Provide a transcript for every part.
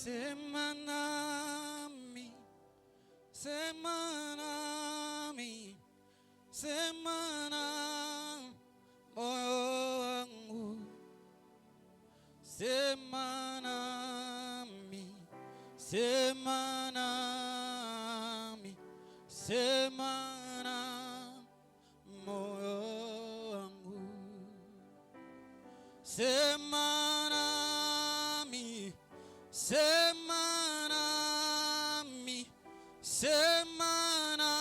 Semanami, semanami, semana moyo wangu. Semanami, semanami, semana moyo wangu. Semanami, semanami, semana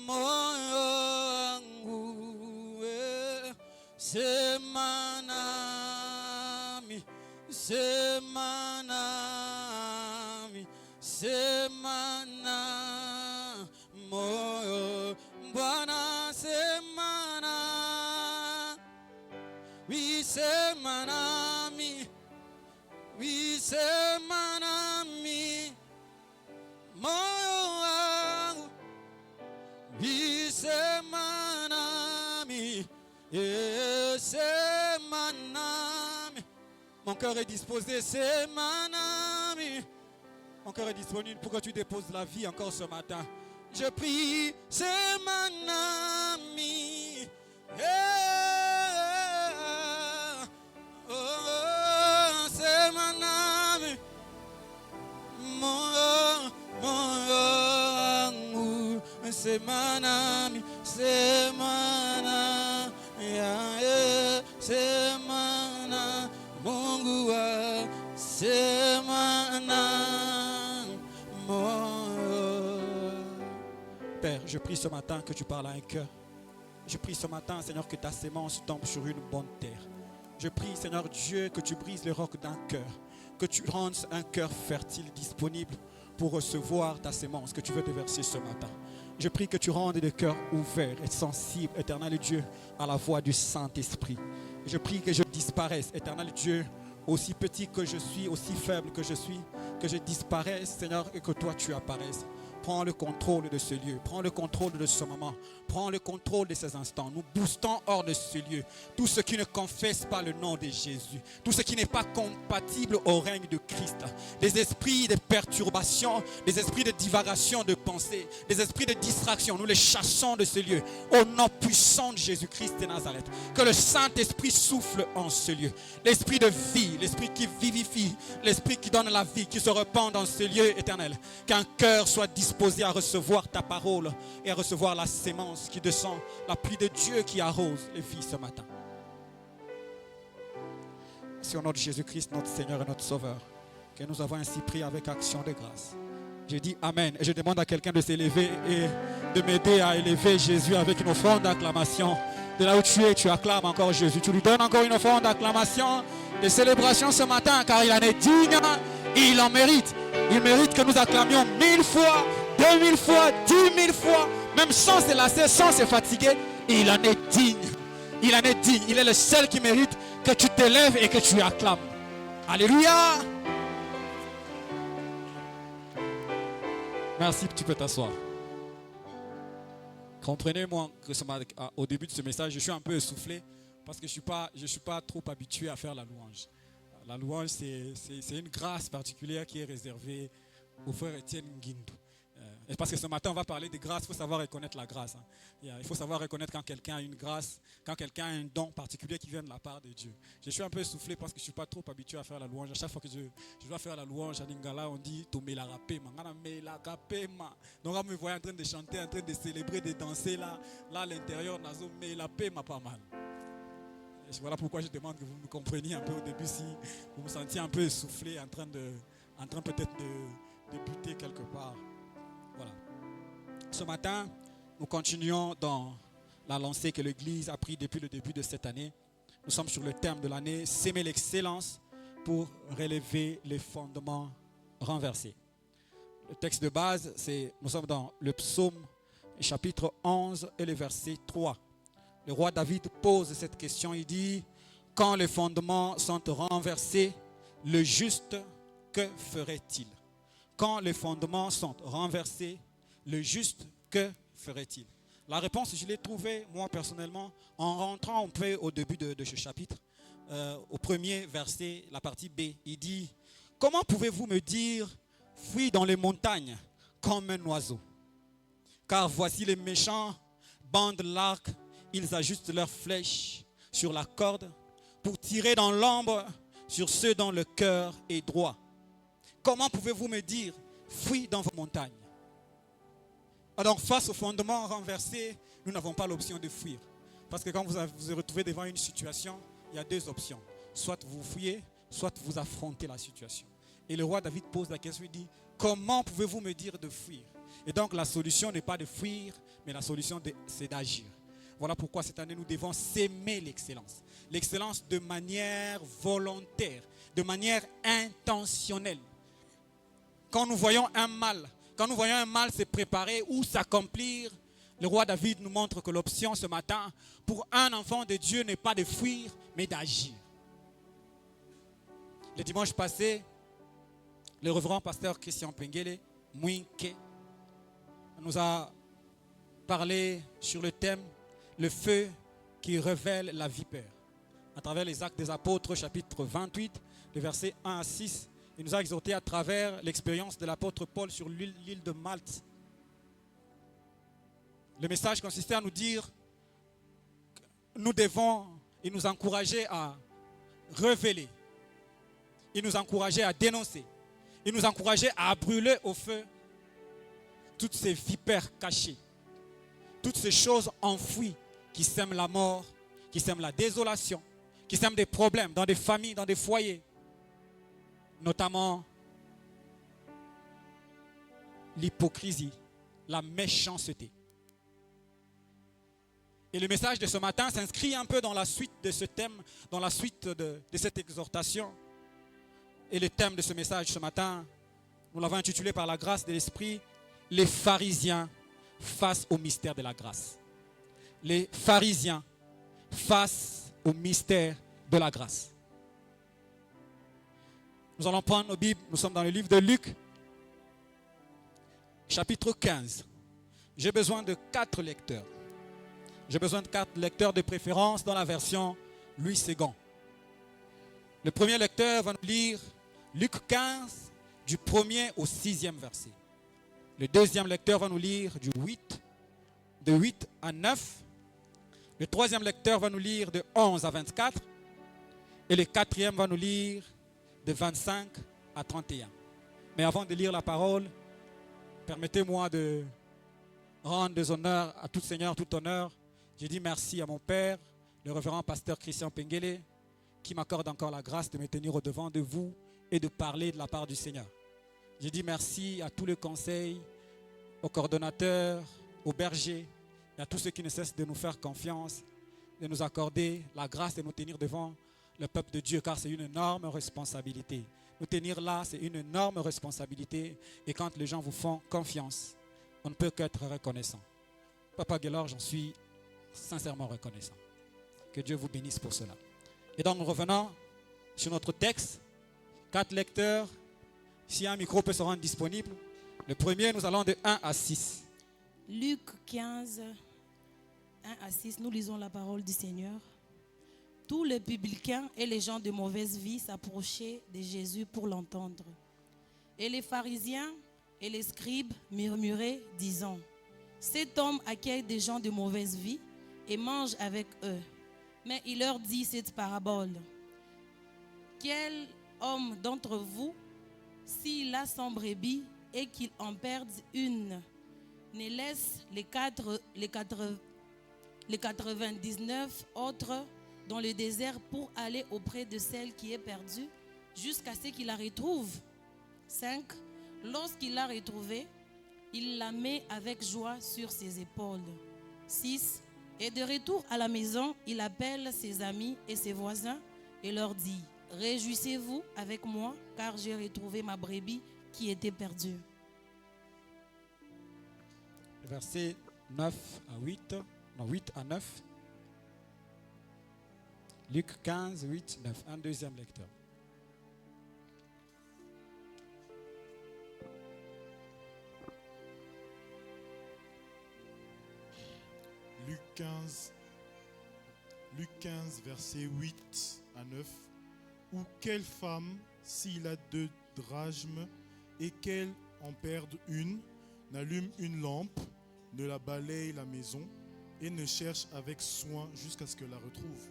moyo wangu. Semanami, semanami, semana moyo. Bwana semana, we semanami, we semanami, moyo wangu, we semanami, yeah, semanami. Mon cœur est disposé, semanami. Mon cœur est disponible pour que tu déposes la vie encore ce matin. Je prie, semanami, yeah. Oh, semanami, moyo wangu, semanami, semana, yeah, yeah, semana, Mungu wa semana, moyo. Père, je prie ce matin que tu parles à un cœur. Je prie ce matin, Seigneur, que ta sémence tombe sur une bonne terre. Je prie, Seigneur Dieu, que tu brises les rocs d'un cœur, que tu rendes un cœur fertile, disponible pour recevoir ta sémence que tu veux déverser ce matin. Je prie que tu rendes des cœurs ouverts et sensibles, éternel Dieu, à la voix du Saint-Esprit. Je prie que je disparaisse, éternel Dieu, aussi petit que je suis, aussi faible que je suis, que je disparaisse, Seigneur, et que toi tu apparaisses. Prends le contrôle de ce lieu, prends le contrôle de ce moment, prends le contrôle de ces instants. Nous boostons hors de ce lieu tout ce qui ne confesse pas le nom de Jésus, tout ce qui n'est pas compatible au règne de Christ. Les esprits de perturbation, les esprits de divagation de pensée, les esprits de distraction, nous les chassons de ce lieu au nom puissant de Jésus-Christ de Nazareth. Que le Saint-Esprit souffle en ce lieu. L'esprit de vie, l'esprit qui vivifie, l'esprit qui donne la vie, qui se répand dans ce lieu éternel. Qu'un cœur soit disposé à recevoir ta parole et à recevoir la sémence qui descend, la pluie de Dieu qui arrose les filles ce matin. C'est au nom de Jésus-Christ, notre Seigneur et notre Sauveur, que nous avons ainsi prié avec action de grâce. Je dis Amen. Et je demande à quelqu'un de s'élever et de m'aider à élever Jésus avec une offrande d'acclamation. De là où tu es, tu acclames encore Jésus. Tu lui donnes encore une offrande d'acclamation, de célébration ce matin, car il en est digne et il en mérite. Il mérite que nous acclamions 1000 fois, 2000 fois, 10 000 fois, même sans se lasser, sans se fatiguer. Il en est digne. Il en est digne. Il est le seul qui mérite que tu t'élèves et que tu acclames. Alléluia. Merci, tu peux t'asseoir. Comprenez-moi que au début de ce message, je suis un peu essoufflé parce que je ne suis pas trop habitué à faire la louange. La louange, c'est une grâce particulière qui est réservée au frère Étienne Nguindou. Parce que ce matin, on va parler de grâce. Il faut savoir reconnaître la grâce. Il faut savoir reconnaître quand quelqu'un a une grâce, quand quelqu'un a un don particulier qui vient de la part de Dieu. Je suis un peu essoufflé parce que je ne suis pas trop habitué à faire la louange. À chaque fois que je dois faire la louange à Lingala, on dit Tomé la rapema. Donc, on me voit en train de chanter, en train de célébrer, de danser là à l'intérieur, nazo me la pema pas mal. Et voilà pourquoi je demande que vous me compreniez un peu au début si vous me sentiez un peu essoufflé, en train peut-être de buter quelque part. Voilà. Ce matin, nous continuons dans la lancée que l'Église a prise depuis le début de cette année. Nous sommes sur le thème de l'année, s'aimer l'excellence pour relever les fondements renversés. Le texte de base, nous sommes dans le psaume chapitre 11 et le verset 3. Le roi David pose cette question, il dit, quand les fondements sont renversés, le juste, que ferait-il? Quand les fondements sont renversés, le juste, que ferait-il? La réponse, je l'ai trouvée, moi personnellement, en rentrant un peu au début de ce chapitre, au premier verset, la partie B. Il dit, comment pouvez-vous me dire, fuis dans les montagnes comme un oiseau? Car voici les méchants bandent l'arc, ils ajustent leurs flèches sur la corde pour tirer dans l'ombre sur ceux dont le cœur est droit. Comment pouvez-vous me dire, fuis dans vos montagnes? Alors face au fondement renversé, nous n'avons pas l'option de fuir. Parce que quand vous vous retrouvez devant une situation, il y a deux options. Soit vous fuyez, soit vous affrontez la situation. Et le roi David pose la question, il dit, comment pouvez-vous me dire de fuir? Et donc la solution n'est pas de fuir, mais la solution c'est d'agir. Voilà pourquoi cette année nous devons s'aimer l'excellence. L'excellence de manière volontaire, de manière intentionnelle. Quand nous voyons un mal se préparer ou s'accomplir, le roi David nous montre que l'option ce matin pour un enfant de Dieu n'est pas de fuir, mais d'agir. Le dimanche passé, le révérend pasteur Christian Pengele, Mouinke, nous a parlé sur le thème « Le feu qui révèle la vipère ». À travers les Actes des Apôtres, chapitre 28, les versets 1 à 6, il nous a exhorté à travers l'expérience de l'apôtre Paul sur l'île de Malte. Le message consistait à nous dire que nous devons et nous encourager à révéler, il nous encourageait à dénoncer, il nous encourageait à brûler au feu toutes ces vipères cachées, toutes ces choses enfouies qui sèment la mort, qui sèment la désolation, qui sèment des problèmes dans des familles, dans des foyers, notamment l'hypocrisie, la méchanceté. Et le message de ce matin s'inscrit un peu dans la suite de ce thème, dans la suite de cette exhortation. Et le thème de ce message ce matin, nous l'avons intitulé par la grâce de l'Esprit, les pharisiens face au mystère de la grâce. Les pharisiens face au mystère de la grâce. Nous allons prendre nos Bibles, nous sommes dans le livre de Luc, chapitre 15. J'ai besoin de 4 lecteurs. J'ai besoin de 4 lecteurs de préférence dans la version Louis Ségon. Le premier lecteur va nous lire Luc 15, du 1er au 6e verset. Le deuxième lecteur va nous lire de 8 à 9. Le troisième lecteur va nous lire de 11 à 24. Et le quatrième va nous lire de 25 à 31. Mais avant de lire la parole, permettez-moi de rendre des honneurs à tout Seigneur, tout honneur. Je dis merci à mon Père, le révérend pasteur Christian Pengele, qui m'accorde encore la grâce de me tenir au devant de vous et de parler de la part du Seigneur. Je dis merci à tous les conseils, aux coordonnateurs, aux bergers, et à tous ceux qui ne cessent de nous faire confiance, de nous accorder la grâce de nous tenir devant le peuple de Dieu, car c'est une énorme responsabilité. Nous tenir là, c'est une énorme responsabilité. Et quand les gens vous font confiance, on ne peut qu'être reconnaissant. Papa Gaylor, j'en suis sincèrement reconnaissant. Que Dieu vous bénisse pour cela. Et donc, nous revenons sur notre texte. 4 lecteurs. Si un micro peut se rendre disponible. Le premier, nous allons de 1 à 6. Luc 15, 1 à 6, nous lisons la parole du Seigneur. Tous les publicains et les gens de mauvaise vie s'approchaient de Jésus pour l'entendre. Et les pharisiens et les scribes murmuraient, disant, « Cet homme accueille des gens de mauvaise vie et mange avec eux. » Mais il leur dit cette parabole. « Quel homme d'entre vous, s'il a 100 brebis et qu'il en perde une, ne laisse les 99 autres dans le désert pour aller auprès de celle qui est perdue jusqu'à ce qu'il la retrouve. 5. Lorsqu'il l'a retrouvée, il la met avec joie sur ses épaules. 6. Et de retour à la maison, il appelle ses amis et ses voisins et leur dit, « Réjouissez-vous avec moi, car j'ai retrouvé ma brebis qui était perdue. » Versets 9 à 8, non 8 à 9. Luc 15, 8, 9. Un deuxième lecteur. Luc 15, versets 8 à 9. Ou quelle femme, s'il a 2 drachmes et qu'elle en perde une, n'allume une lampe, ne la balaye la maison et ne cherche avec soin jusqu'à ce qu'elle la retrouve.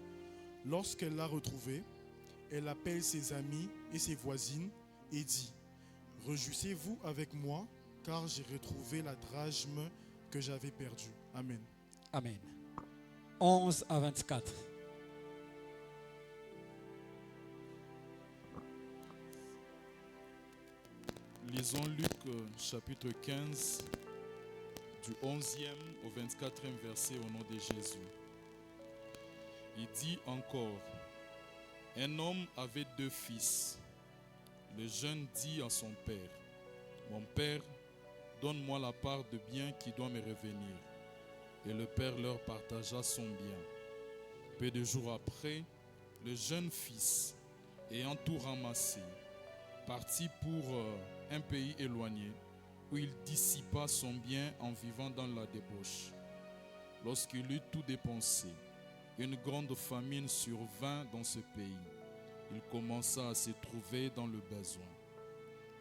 Lorsqu'elle l'a retrouvée, elle appelle ses amis et ses voisines et dit: Réjouissez-vous avec moi, car j'ai retrouvé la drachme que j'avais perdue. Amen. Amen. 11 à 24. Lisons Luc chapitre 15, du 11e au 24e verset au nom de Jésus. Il dit encore: Un homme avait 2 fils. Le jeune dit à son père: Mon père, donne-moi la part de bien qui doit me revenir. Et le père leur partagea son bien. Peu de jours après, le jeune fils, ayant tout ramassé, partit pour un pays éloigné, où il dissipa son bien en vivant dans la débauche. Lorsqu'il eut tout dépensé, une grande famine survint dans ce pays. Il commença à se trouver dans le besoin.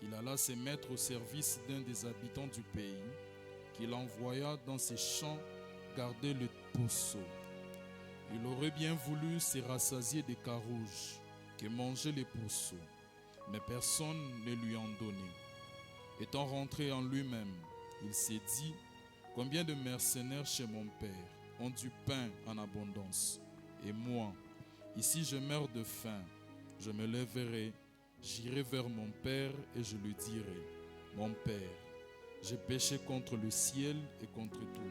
Il alla se mettre au service d'un des habitants du pays, qu'il envoya dans ses champs garder le pourceau. Il aurait bien voulu se rassasier des carouges que mangeaient les pourceaux, mais personne ne lui en donnait. Étant rentré en lui-même, il s'est dit: Combien de mercenaires chez mon père ont du pain en abondance, et moi, ici je meurs de faim. Je me lèverai, j'irai vers mon père et je lui dirai: Mon père, j'ai péché contre le ciel et contre toi.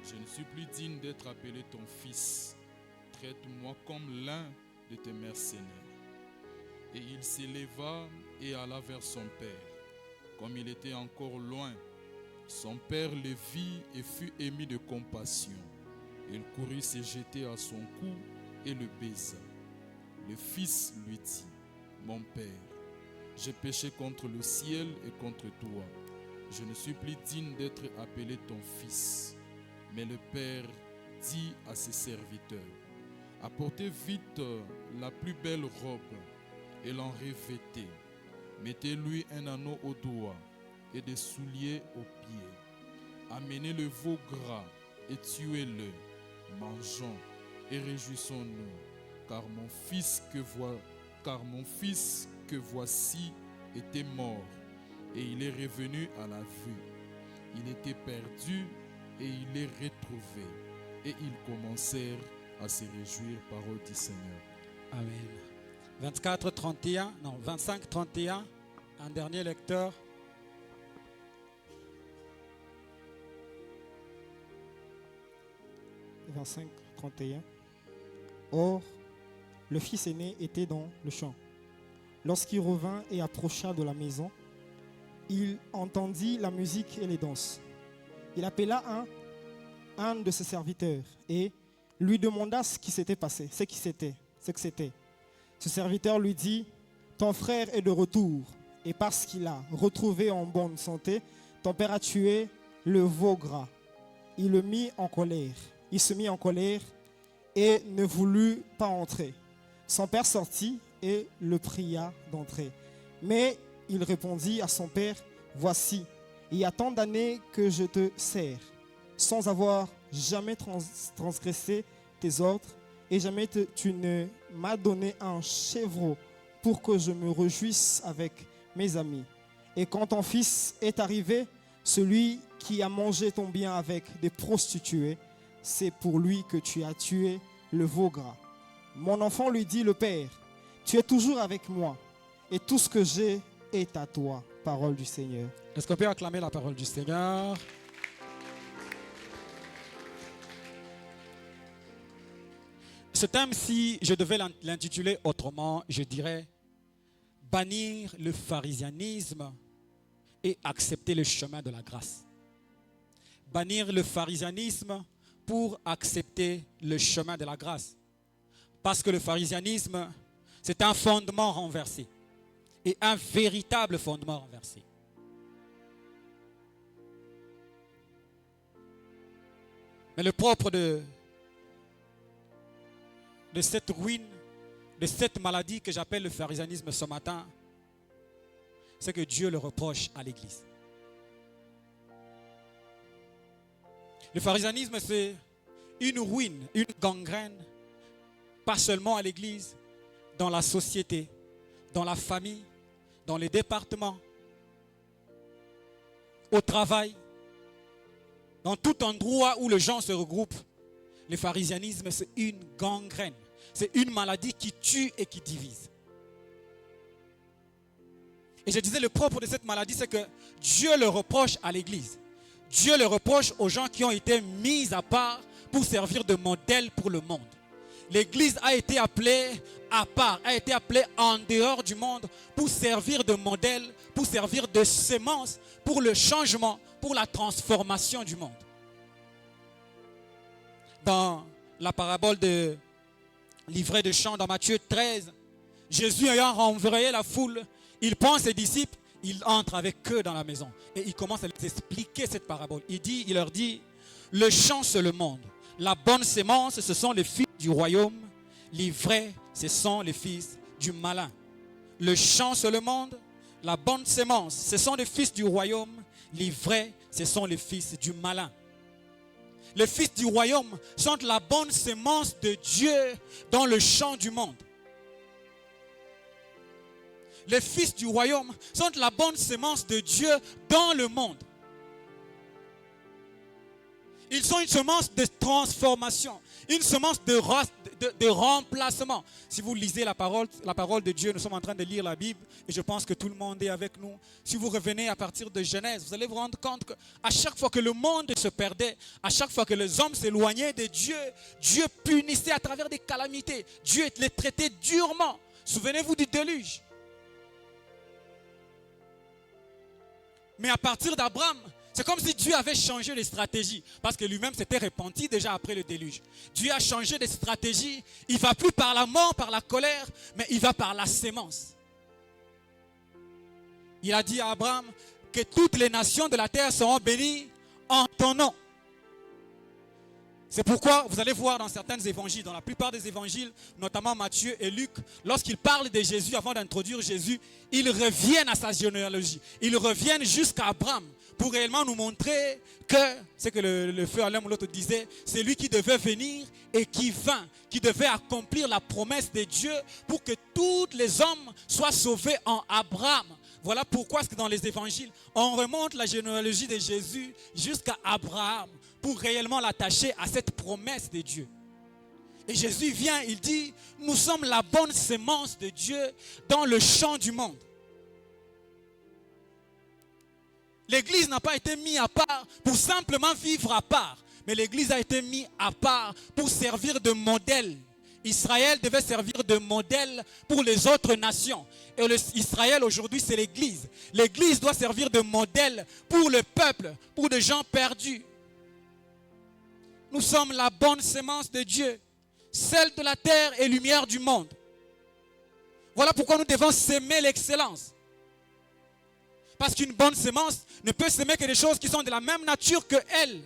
Je ne suis plus digne d'être appelé ton fils. Traite-moi comme l'un de tes mercenaires. Et il s'éleva et alla vers son père. Comme il était encore loin, son père le vit et fut ému de compassion. Il courut se jeter à son cou et le baisa. Le fils lui dit: Mon père, j'ai péché contre le ciel et contre toi. Je ne suis plus digne d'être appelé ton fils. Mais le père dit à ses serviteurs: Apportez vite la plus belle robe et l'en revêtez. Mettez-lui un anneau au doigt et des souliers aux pieds. Amenez le veau gras et tuez-le. Mangeons et réjouissons-nous, car mon fils que voici était mort et il est revenu à la vue. Il était perdu et il est retrouvé. Et ils commencèrent à se réjouir, parole du Seigneur. Amen. 25, 31. Un dernier lecteur. « 25, 31. Or, le fils aîné était dans le champ. Lorsqu'il revint et approcha de la maison, il entendit la musique et les danses. Il appela un de ses serviteurs et lui demanda ce qui s'était passé, ce que c'était. Ce serviteur lui dit: Ton frère est de retour, et parce qu'il a retrouvé en bonne santé, ton père a tué le veau gras. Il se mit en colère et ne voulut pas entrer. Son père sortit et le pria d'entrer. Mais il répondit à son père: Voici, il y a tant d'années que je te sers, sans avoir jamais transgressé tes ordres, et jamais tu ne m'as donné un chevreau pour que je me réjouisse avec mes amis. Et quand ton fils est arrivé, celui qui a mangé ton bien avec des prostituées, c'est pour lui que tu as tué le veau gras. Mon enfant, lui dit le père, tu es toujours avec moi, et tout ce que j'ai est à toi. Parole du Seigneur. Est-ce qu'on peut acclamer la parole du Seigneur? Ce thème, si je devais l'intituler autrement, je dirais bannir le pharisianisme et accepter le chemin de la grâce. Bannir le pharisianisme pour accepter le chemin de la grâce. Parce que le pharisianisme, c'est un fondement renversé. Et un véritable fondement renversé. Mais le propre de cette ruine, de cette maladie que j'appelle le pharisianisme ce matin, c'est que Dieu le reproche à l'Église. Le pharisianisme, c'est une ruine, une gangrène, pas seulement à l'Église, dans la société, dans la famille, dans les départements, au travail, dans tout endroit où les gens se regroupent. Le pharisianisme, c'est une gangrène. C'est une maladie qui tue et qui divise. Et je disais, le propre de cette maladie, c'est que Dieu le reproche à l'Église. Dieu le reproche aux gens qui ont été mis à part pour servir de modèle pour le monde. L'Église a été appelée à part, a été appelée en dehors du monde pour servir de modèle, pour servir de sémence, pour le changement, pour la transformation du monde. Dans la parabole de livret de chant dans Matthieu 13, Jésus ayant renvoyé la foule, il prend ses disciples, il entre avec eux dans la maison et il commence à les expliquer cette parabole. Il leur dit, le champ c'est le monde, la bonne sémence ce sont les fils du royaume, les vrais ce sont les fils du malin. Le champ c'est le monde, la bonne sémence ce sont les fils du royaume, les vrais ce sont les fils du malin. Les fils du royaume sont la bonne sémence de Dieu dans le champ du monde. Les fils du royaume sont la bonne sémence de Dieu dans le monde. Ils sont une semence de transformation, une semence de remplacement. Si vous lisez la parole de Dieu, nous sommes en train de lire la Bible et je pense que tout le monde est avec nous. Si vous revenez à partir de Genèse, vous allez vous rendre compte qu'à chaque fois que le monde se perdait, à chaque fois que les hommes s'éloignaient de Dieu, Dieu punissait à travers des calamités. Dieu les traitait durement. Souvenez-vous du déluge. Mais à partir d'Abraham, c'est comme si Dieu avait changé de stratégie. Parce que lui-même s'était repenti déjà après le déluge. Dieu a changé de stratégie. Il ne va plus par la mort, par la colère, mais il va par la sémence. Il a dit à Abraham que toutes les nations de la terre seront bénies en ton nom. C'est pourquoi vous allez voir dans certains évangiles, dans la plupart des évangiles, notamment Matthieu et Luc, lorsqu'ils parlent de Jésus, avant d'introduire Jésus, ils reviennent à sa généalogie. Ils reviennent jusqu'à Abraham pour réellement nous montrer que, c'est que le feu Alain Mouloto disait, c'est lui qui devait venir et qui vint, qui devait accomplir la promesse de Dieu pour que tous les hommes soient sauvés en Abraham. Voilà pourquoi est-ce que dans les évangiles, on remonte la généalogie de Jésus jusqu'à Abraham, pour réellement l'attacher à cette promesse de Dieu. Et Jésus vient, il dit, nous sommes la bonne sémence de Dieu dans le champ du monde. L'Église n'a pas été mise à part pour simplement vivre à part, mais l'Église a été mise à part pour servir de modèle. Israël devait servir de modèle pour les autres nations. Et Israël aujourd'hui, c'est l'Église. L'Église doit servir de modèle pour le peuple, pour des gens perdus. Nous sommes la bonne sémence de Dieu, celle de la terre et lumière du monde. Voilà pourquoi nous devons s'aimer l'excellence. Parce qu'une bonne sémence ne peut s'aimer que des choses qui sont de la même nature que elle.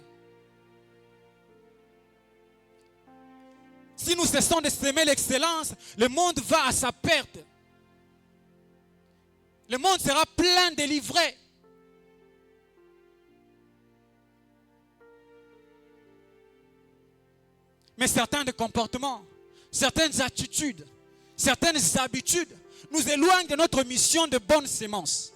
Si nous cessons de s'aimer l'excellence, le monde va à sa perte. Le monde sera plein de livrets. Mais certains de comportements, certaines attitudes, certaines habitudes nous éloignent de notre mission de bonne sémence.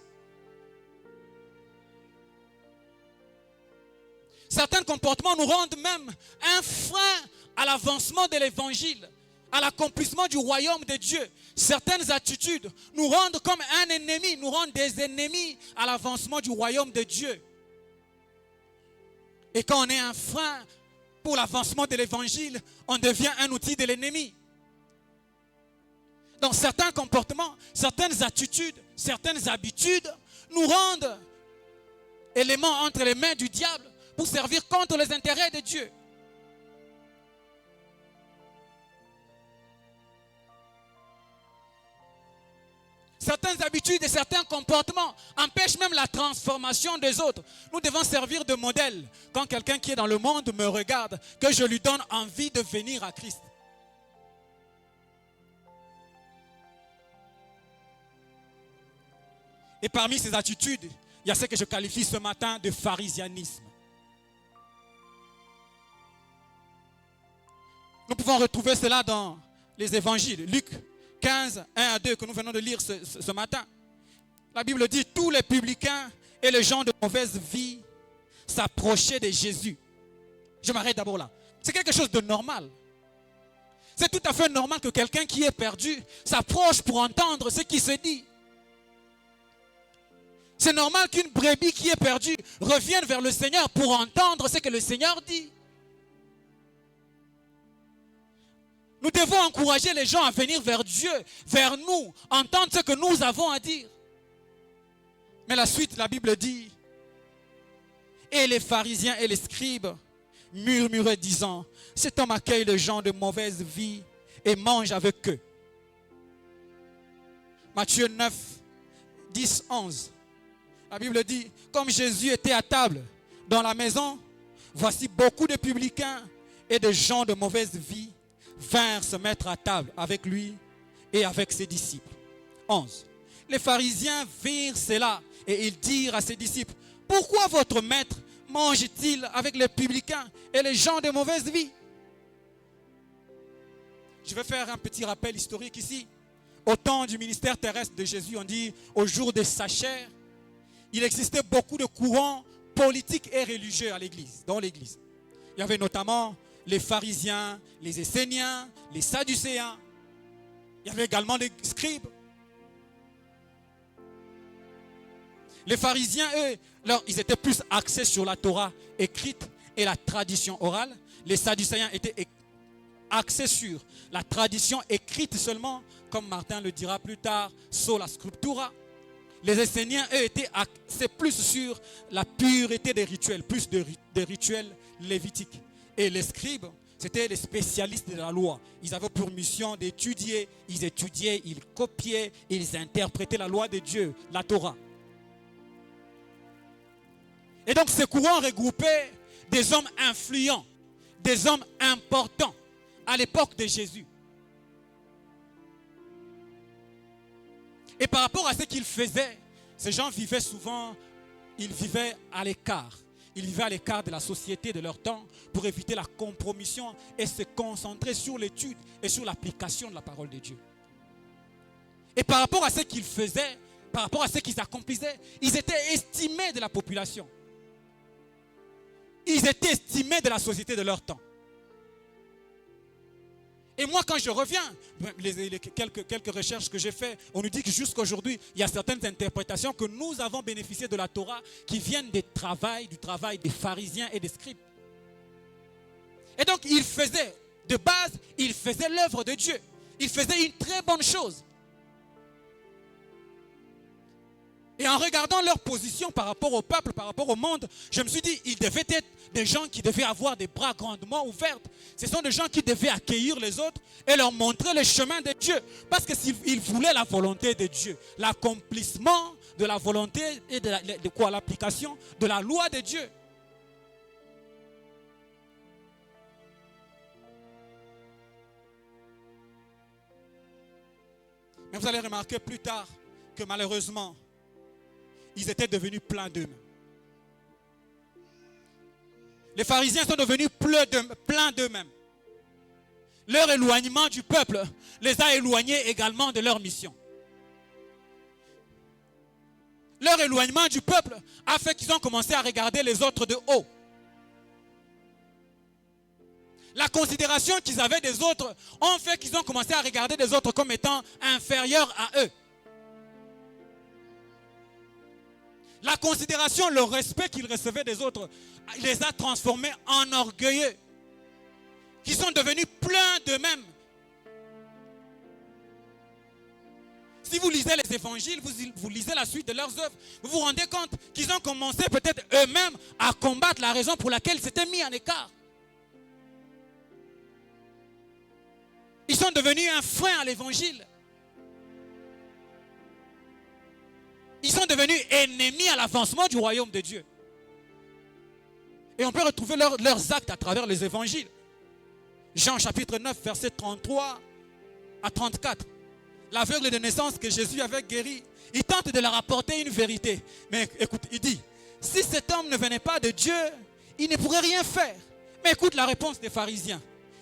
Certains comportements nous rendent même un frein à l'avancement de l'évangile, à l'accomplissement du royaume de Dieu. Certaines attitudes nous rendent comme un ennemi, nous rendent des ennemis à l'avancement du royaume de Dieu. Et quand on est un frein pour l'avancement de l'évangile, on devient un outil de l'ennemi. Dans certains comportements, certaines attitudes, certaines habitudes nous rendent éléments entre les mains du diable pour servir contre les intérêts de Dieu. Certaines habitudes et certains comportements empêchent même la transformation des autres. Nous devons servir de modèle. Quand quelqu'un qui est dans le monde me regarde, que je lui donne envie de venir à Christ. Et parmi ces attitudes, il y a ce que je qualifie ce matin de pharisianisme. Nous pouvons retrouver cela dans les évangiles. Luc 15, 1 à 2 que nous venons de lire ce matin. La Bible dit, tous les publicains et les gens de mauvaise vie s'approchaient de Jésus. Je m'arrête d'abord là. C'est quelque chose de normal. C'est tout à fait normal que quelqu'un qui est perdu s'approche pour entendre ce qui se dit. C'est normal qu'une brebis qui est perdue revienne vers le Seigneur pour entendre ce que le Seigneur dit. Nous devons encourager les gens à venir vers Dieu, vers nous, entendre ce que nous avons à dire. Mais la suite, la Bible dit, et les pharisiens et les scribes murmuraient disant, cet homme accueille les gens de mauvaise vie et mange avec eux. Matthieu 9, 10, 11. La Bible dit, comme Jésus était à table dans la maison, voici beaucoup de publicains et de gens de mauvaise vie vinrent se mettre à table avec lui et avec ses disciples. 11. Les pharisiens virent cela et ils dirent à ses disciples, pourquoi votre maître mange-t-il avec les publicains et les gens de mauvaise vie? Je vais faire un petit rappel historique ici. Au temps du ministère terrestre de Jésus, on dit au jour de sa chair, il existait beaucoup de courants politiques et religieux à l'église, dans l'église. Il y avait notamment les pharisiens, les esséniens, les sadducéens. Il y avait également les scribes. Les pharisiens, eux, ils étaient plus axés sur la Torah écrite et la tradition orale. Les sadducéens étaient axés sur la tradition écrite seulement, comme Martin le dira plus tard, sola scriptura. Les esséniens, eux, étaient axés plus sur la pureté des rituels, plus des rituels lévitiques. Et les scribes, c'était les spécialistes de la loi. Ils avaient pour mission d'étudier, ils étudiaient, ils copiaient, ils interprétaient la loi de Dieu, la Torah. Et donc ces courants regroupaient des hommes influents, des hommes importants à l'époque de Jésus. Et par rapport à ce qu'ils faisaient, ces gens vivaient souvent, ils vivaient à l'écart. Ils vivaient à l'écart de la société de leur temps pour éviter la compromission et se concentrer sur l'étude et sur l'application de la parole de Dieu. Et par rapport à ce qu'ils faisaient, par rapport à ce qu'ils accomplissaient, ils étaient estimés de la population. Ils étaient estimés de la société de leur temps. Et moi, quand je reviens, quelques recherches que j'ai faites, on nous dit que jusqu'à aujourd'hui, il y a certaines interprétations que nous avons bénéficié de la Torah qui viennent du travail des pharisiens et des scribes. Et donc, ils faisaient, de base, ils faisaient l'œuvre de Dieu. Ils faisaient une très bonne chose. Et en regardant leur position par rapport au peuple, par rapport au monde, je me suis dit, ils devaient être des gens qui devaient avoir des bras grandement ouverts. Ce sont des gens qui devaient accueillir les autres et leur montrer le chemin de Dieu. Parce que s'ils voulaient la volonté de Dieu, l'accomplissement de la volonté et l'application de la loi de Dieu. Mais vous allez remarquer plus tard que malheureusement, ils étaient devenus pleins d'eux-mêmes. Les pharisiens sont devenus pleins d'eux-mêmes. Leur éloignement du peuple les a éloignés également de leur mission. Leur éloignement du peuple a fait qu'ils ont commencé à regarder les autres de haut. La considération qu'ils avaient des autres ont fait qu'ils ont commencé à regarder les autres comme étant inférieurs à eux. La considération, le respect qu'ils recevaient des autres les a transformés en orgueilleux, qui sont devenus pleins d'eux-mêmes. Si vous lisez les évangiles, vous lisez la suite de leurs œuvres, vous vous rendez compte qu'ils ont commencé peut-être eux-mêmes à combattre la raison pour laquelle ils s'étaient mis en écart. Ils sont devenus un frein à l'évangile. Ils sont devenus ennemis à l'avancement du royaume de Dieu. Et on peut retrouver leurs actes à travers les évangiles. Jean chapitre 9, verset 33 à 34. l'aveugle de naissance que Jésus avait guéri, il tente de leur apporter une vérité. Mais écoute, il dit, si cet homme ne venait pas de Dieu, il ne pourrait rien faire. Mais écoute la réponse des pharisiens.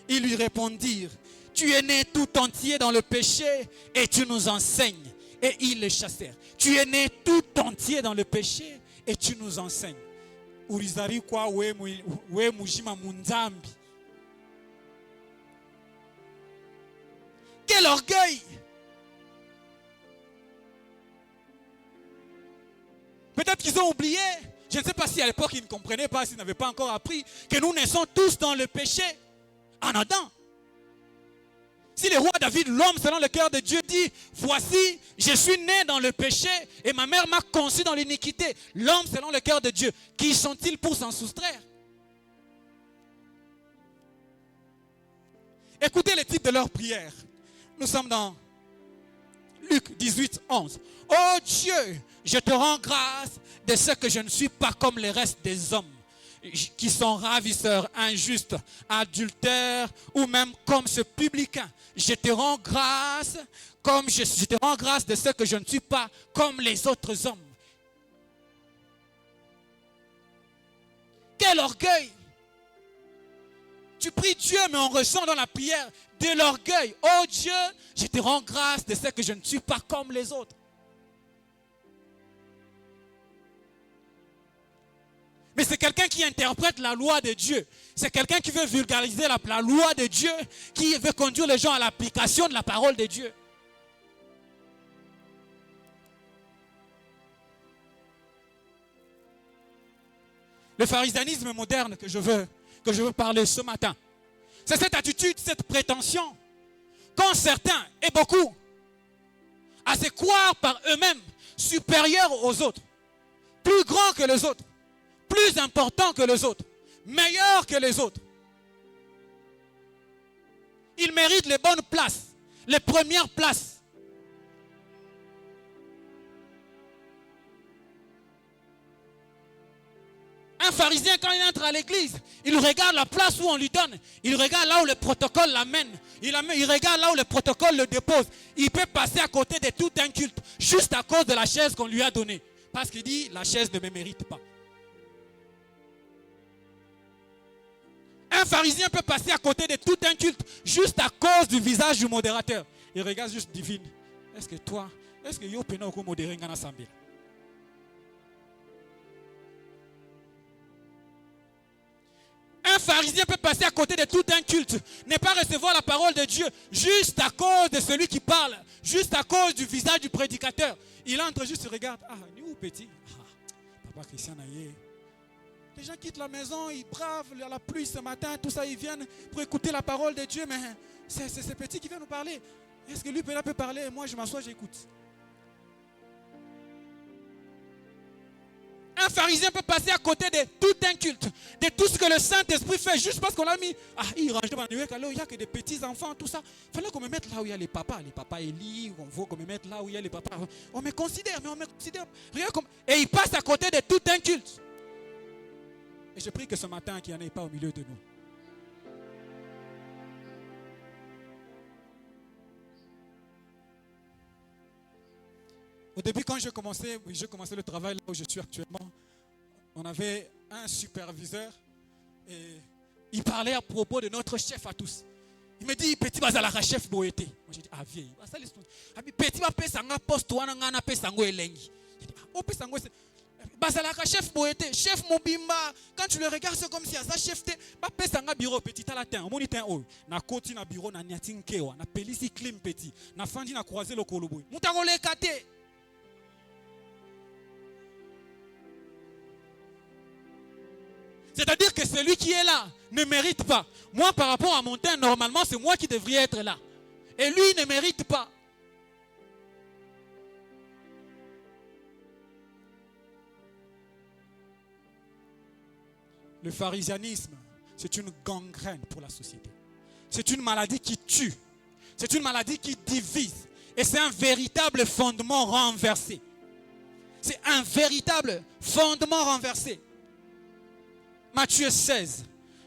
Ils lui répondirent, tu es né tout entier dans le péché et tu nous enseignes. Et ils le chassèrent. Tu es né tout entier dans le péché et tu nous enseignes. Urizari kwa we mujima munzambi. Quel orgueil! Peut-être qu'ils ont oublié. Je ne sais pas si à l'époque ils ne comprenaient pas, s'ils n'avaient pas encore appris que nous naissons tous dans le péché en Adam. Si le roi David, l'homme selon le cœur de Dieu, dit, voici, je suis né dans le péché et ma mère m'a conçu dans l'iniquité. L'homme selon le cœur de Dieu, qui sont-ils pour s'en soustraire? Écoutez le titre de leur prière. Nous sommes dans Luc 18, 11. Oh Dieu, je te rends grâce de ce que je ne suis pas comme les restes des hommes, qui sont ravisseurs, injustes, adultères, ou même comme ce publicain. Je te rends grâce, je te rends grâce de ce que je ne suis pas comme les autres hommes. Quel orgueil! Tu pries Dieu, mais on ressent dans la prière de l'orgueil. Oh Dieu, je te rends grâce de ce que je ne suis pas comme les autres. Mais c'est quelqu'un qui interprète la loi de Dieu. C'est quelqu'un qui veut vulgariser la loi de Dieu, qui veut conduire les gens à l'application de la parole de Dieu. Le pharisianisme moderne que je veux parler ce matin, c'est cette attitude, cette prétention, quand certains, et beaucoup, à se croire par eux-mêmes supérieurs aux autres, plus grands que les autres, plus importants que les autres, meilleurs que les autres. Ils méritent les bonnes places, les premières places. Un pharisien, quand il entre à l'église, il regarde la place où on lui donne. Il regarde là où le protocole l'amène. Il regarde là où le protocole le dépose. Il peut passer à côté de tout un culte, juste à cause de la chaise qu'on lui a donnée. Parce qu'il dit, la chaise ne me mérite pas. Un pharisien peut passer à côté de tout un culte juste à cause du visage du modérateur. Il regarde juste divine. Est-ce que yo pena ko modérer ngana sambila? Un pharisien peut passer à côté de tout un culte, ne pas recevoir la parole de Dieu juste à cause de celui qui parle, juste à cause du visage du prédicateur. Il entre juste, il regarde. Ah, ni où petit? Ah, papa Christian Aye. Les gens quittent la maison, ils bravent la pluie ce matin, tout ça, ils viennent pour écouter la parole de Dieu, mais c'est ce petit qui vient nous parler. Est-ce que lui peut parler? Moi, je m'assois, j'écoute. Un pharisien peut passer à côté de tout un culte, de tout ce que le Saint-Esprit fait, juste parce qu'on l'a mis. Ah, il range dans il n'y a que des petits enfants, tout ça. Il fallait qu'on me mette là où il y a les papas Élie, on veut qu'on me mette là où il y a les papas. On me considère, mais on me considère. Regarde comme... Et il passe à côté de tout un culte. Et je prie que ce matin, qu'il n'y en ait pas au milieu de nous. Au début, quand je commençais le travail là où je suis actuellement, on avait un superviseur et il parlait à propos de notre chef à tous. Il me dit, petit bazalaka chef boété. Moi j'ai dit, ah vieille, petit bazalaka poste wana ngana pesango elengi. Oh pesango c'est bazalaka chef boété, chef mobimba. Quand tu le regardes c'est comme si ça chef te ba pesanga bureau petit talatin, on moniteur oh, na koti na bureau na niatinkewa, na pelisi clim petit, na fandi na croiser le koloboy. Mutagole kate. C'est-à-dire que celui qui est là ne mérite pas. Moi, par rapport à mon temps, normalement, c'est moi qui devrais être là. Et lui ne mérite pas. Le pharisianisme, c'est une gangrène pour la société. C'est une maladie qui tue. C'est une maladie qui divise. Et c'est un véritable fondement renversé. C'est un véritable fondement renversé. Matthieu 16,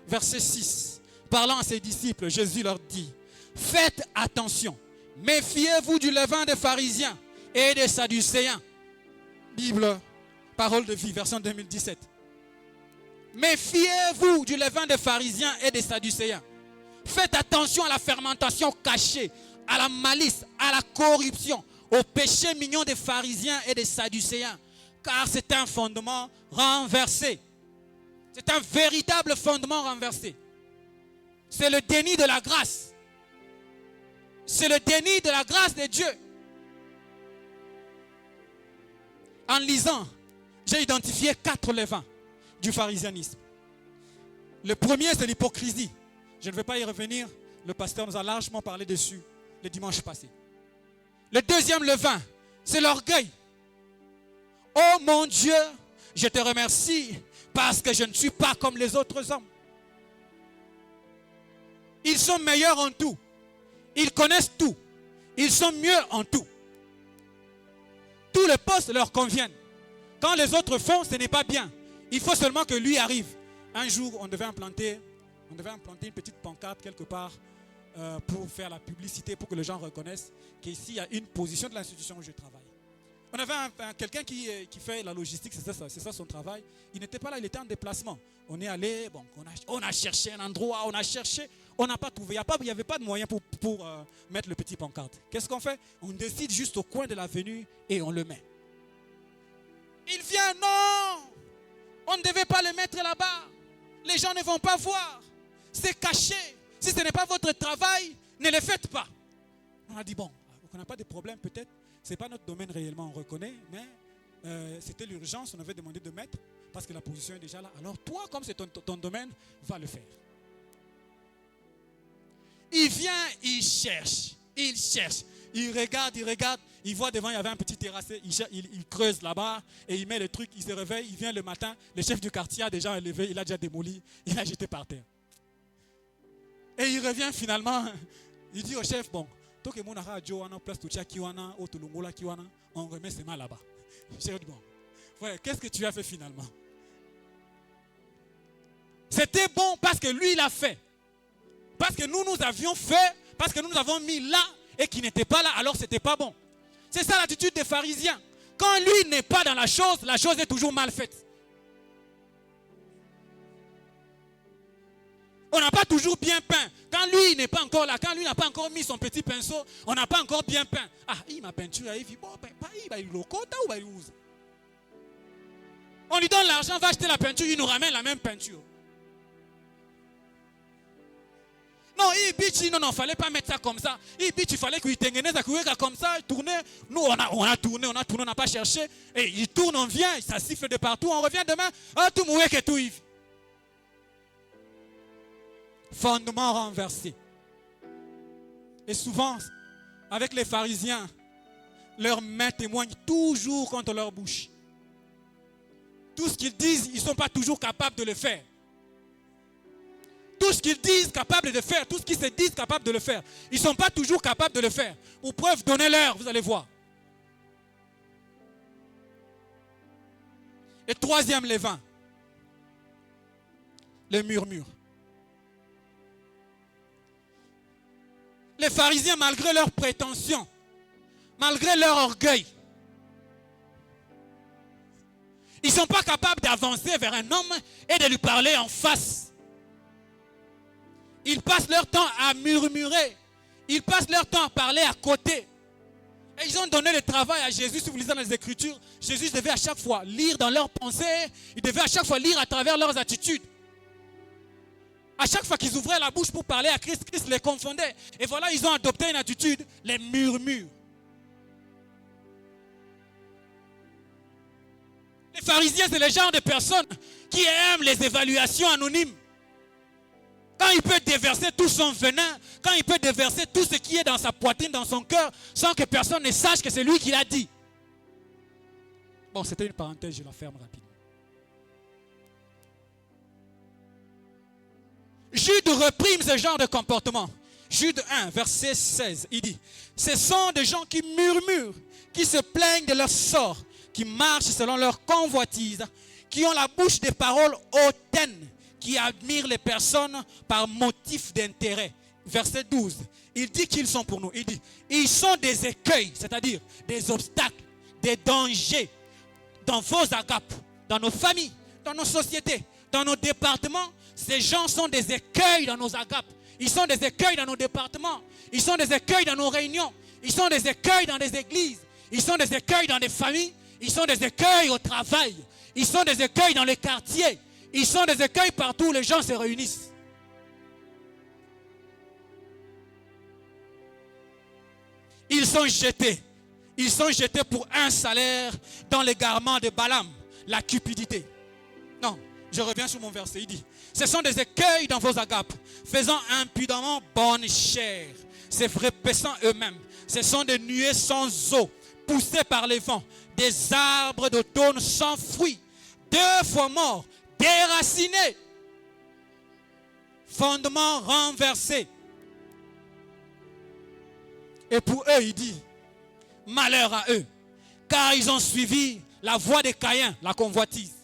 verset 6, parlant à ses disciples, Jésus leur dit, faites attention, Méfiez-vous du levain des pharisiens et des sadducéens. Bible, parole de vie, version 2017. Méfiez-vous du levain des pharisiens et des sadducéens. Faites attention à la fermentation cachée, à la malice, à la corruption, au péché mignon des pharisiens et des sadducéens. Car c'est un fondement renversé. C'est un véritable fondement renversé. C'est le déni de la grâce. C'est le déni de la grâce de Dieu. En lisant, j'ai identifié 4 levains du pharisianisme. Le premier, c'est l'hypocrisie. Je ne vais pas y revenir. Le pasteur nous a largement parlé dessus le dimanche passé. Le deuxième levain, c'est l'orgueil. Oh mon Dieu, je te remercie parce que je ne suis pas comme les autres hommes. Ils sont meilleurs en tout. Ils connaissent tout. Ils sont mieux en tout. Tous les postes leur conviennent. Quand les autres font, ce n'est pas bien. Il faut seulement que lui arrive. Un jour, on devait implanter une petite pancarte quelque part pour faire la publicité, pour que les gens reconnaissent qu'ici, il y a une position de l'institution où je travaille. On avait quelqu'un qui fait la logistique, c'est ça son travail. Il n'était pas là, il était en déplacement. On est allé, bon, on a cherché un endroit, on n'a pas trouvé. Il n'y avait pas de moyen pour mettre le petit pancarte. Qu'est-ce qu'on fait? On décide juste au coin de l'avenue et on le met. Il vient, non, on ne devait pas le mettre là-bas. Les gens ne vont pas voir. C'est caché. Si ce n'est pas votre travail, ne le faites pas. On a dit, bon, on n'a pas de problème peut-être. Ce n'est pas notre domaine réellement, on reconnaît, mais c'était l'urgence, on avait demandé de mettre, parce que la position est déjà là. Alors toi, comme c'est ton domaine, va le faire. Il vient, il cherche, il regarde, il voit devant, il y avait un petit terrassé, il creuse là-bas, et il met le truc, il se réveille, il vient le matin, le chef du quartier a déjà élevé, il a déjà démoli, il a jeté par terre. Et il revient finalement, il dit au chef, bon, on remet ses mains là-bas. J'ai dit, bon, ouais, qu'est-ce que tu as fait finalement? C'était bon parce que lui, il a fait. Parce que nous avions fait, parce que nous avons mis là et qu'il n'était pas là, alors c'était pas bon. C'est ça l'attitude des pharisiens. Quand lui n'est pas dans la chose est toujours mal faite. On n'a pas toujours bien peint. Quand lui n'est pas encore là, quand lui n'a pas encore mis son petit pinceau, on n'a pas encore bien peint. Ah, il m'a peinture, il dit, bon, il va le côté ou il use. On lui donne l'argent, va acheter la peinture, il nous ramène la même peinture. Non, il non, fallait pas mettre ça comme ça. Il fallait qu'il tengeneze comme ça, tourner. Nous, on a tourné, on n'a pas cherché. Et il tourne, on vient, ça siffle de partout, on revient demain. Ah, tout moué que tout y. Fondement renversé. Et souvent, avec les pharisiens, leurs mains témoignent toujours contre leur bouche. Tout ce qu'ils disent, ils ne sont pas toujours capables de le faire. Tout ce qu'ils disent capables de faire, tout ce qu'ils se disent capables de le faire, ils ne sont pas toujours capables de le faire. Pour preuve, donnez-leur, vous allez voir. Et troisième levain, le murmure. Les pharisiens, malgré leurs prétentions, malgré leur orgueil, ils ne sont pas capables d'avancer vers un homme et de lui parler en face. Ils passent leur temps à murmurer. Ils passent leur temps à parler à côté. Et ils ont donné le travail à Jésus. Si vous lisez dans les Écritures, Jésus devait à chaque fois lire dans leurs pensées. Il devait à chaque fois lire à travers leurs attitudes. À chaque fois qu'ils ouvraient la bouche pour parler à Christ, Christ les confondait. Et voilà, ils ont adopté une attitude, les murmures. Les pharisiens, c'est le genre de personnes qui aiment les évaluations anonymes. Quand il peut déverser tout son venin, quand il peut déverser tout ce qui est dans sa poitrine, dans son cœur, sans que personne ne sache que c'est lui qui l'a dit. Bon, c'était une parenthèse, je la ferme rapidement. Jude reprime ce genre de comportement. Jude 1, verset 16, il dit, ce sont des gens qui murmurent, qui se plaignent de leur sort, qui marchent selon leur convoitise, qui ont la bouche des paroles hautaines, qui admirent les personnes par motif d'intérêt, verset 12, il dit qu'ils sont pour nous. Il dit, ils sont des écueils, c'est-à-dire des obstacles, des dangers dans vos agapes, dans nos familles, dans nos sociétés, dans nos départements. Ces gens sont des écueils dans nos agapes. Ils sont des écueils dans nos départements. Ils sont des écueils dans nos réunions. Ils sont des écueils dans des églises. Ils sont des écueils dans des familles. Ils sont des écueils au travail. Ils sont des écueils dans les quartiers. Ils sont des écueils partout où les gens se réunissent. Ils sont jetés. Ils sont jetés pour un salaire dans l'égarement de Balaam, la cupidité. Non, je reviens sur mon verset. Il dit, ce sont des écueils dans vos agapes, faisant impudemment bonne chair, se frappant eux-mêmes. Ce sont des nuées sans eau, poussées par les vents, des arbres d'automne sans fruits, 2 fois morts, déracinés, fondements renversés. Et pour eux, il dit, malheur à eux, car ils ont suivi la voie de Caïn, la convoitise.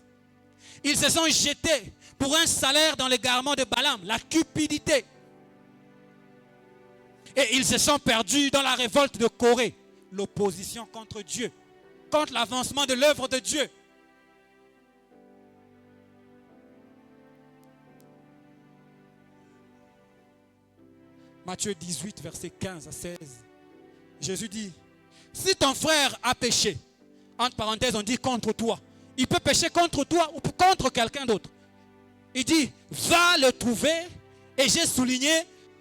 Ils se sont jetés pour un salaire dans l'égarement de Balaam, la cupidité. Et ils se sont perdus dans la révolte de Corée, l'opposition contre Dieu, contre l'avancement de l'œuvre de Dieu. Matthieu 18, versets 15 à 16. Jésus dit, si ton frère a péché, entre parenthèses on dit contre toi, il peut pécher contre toi ou contre quelqu'un d'autre. Il dit, va le trouver, et j'ai souligné,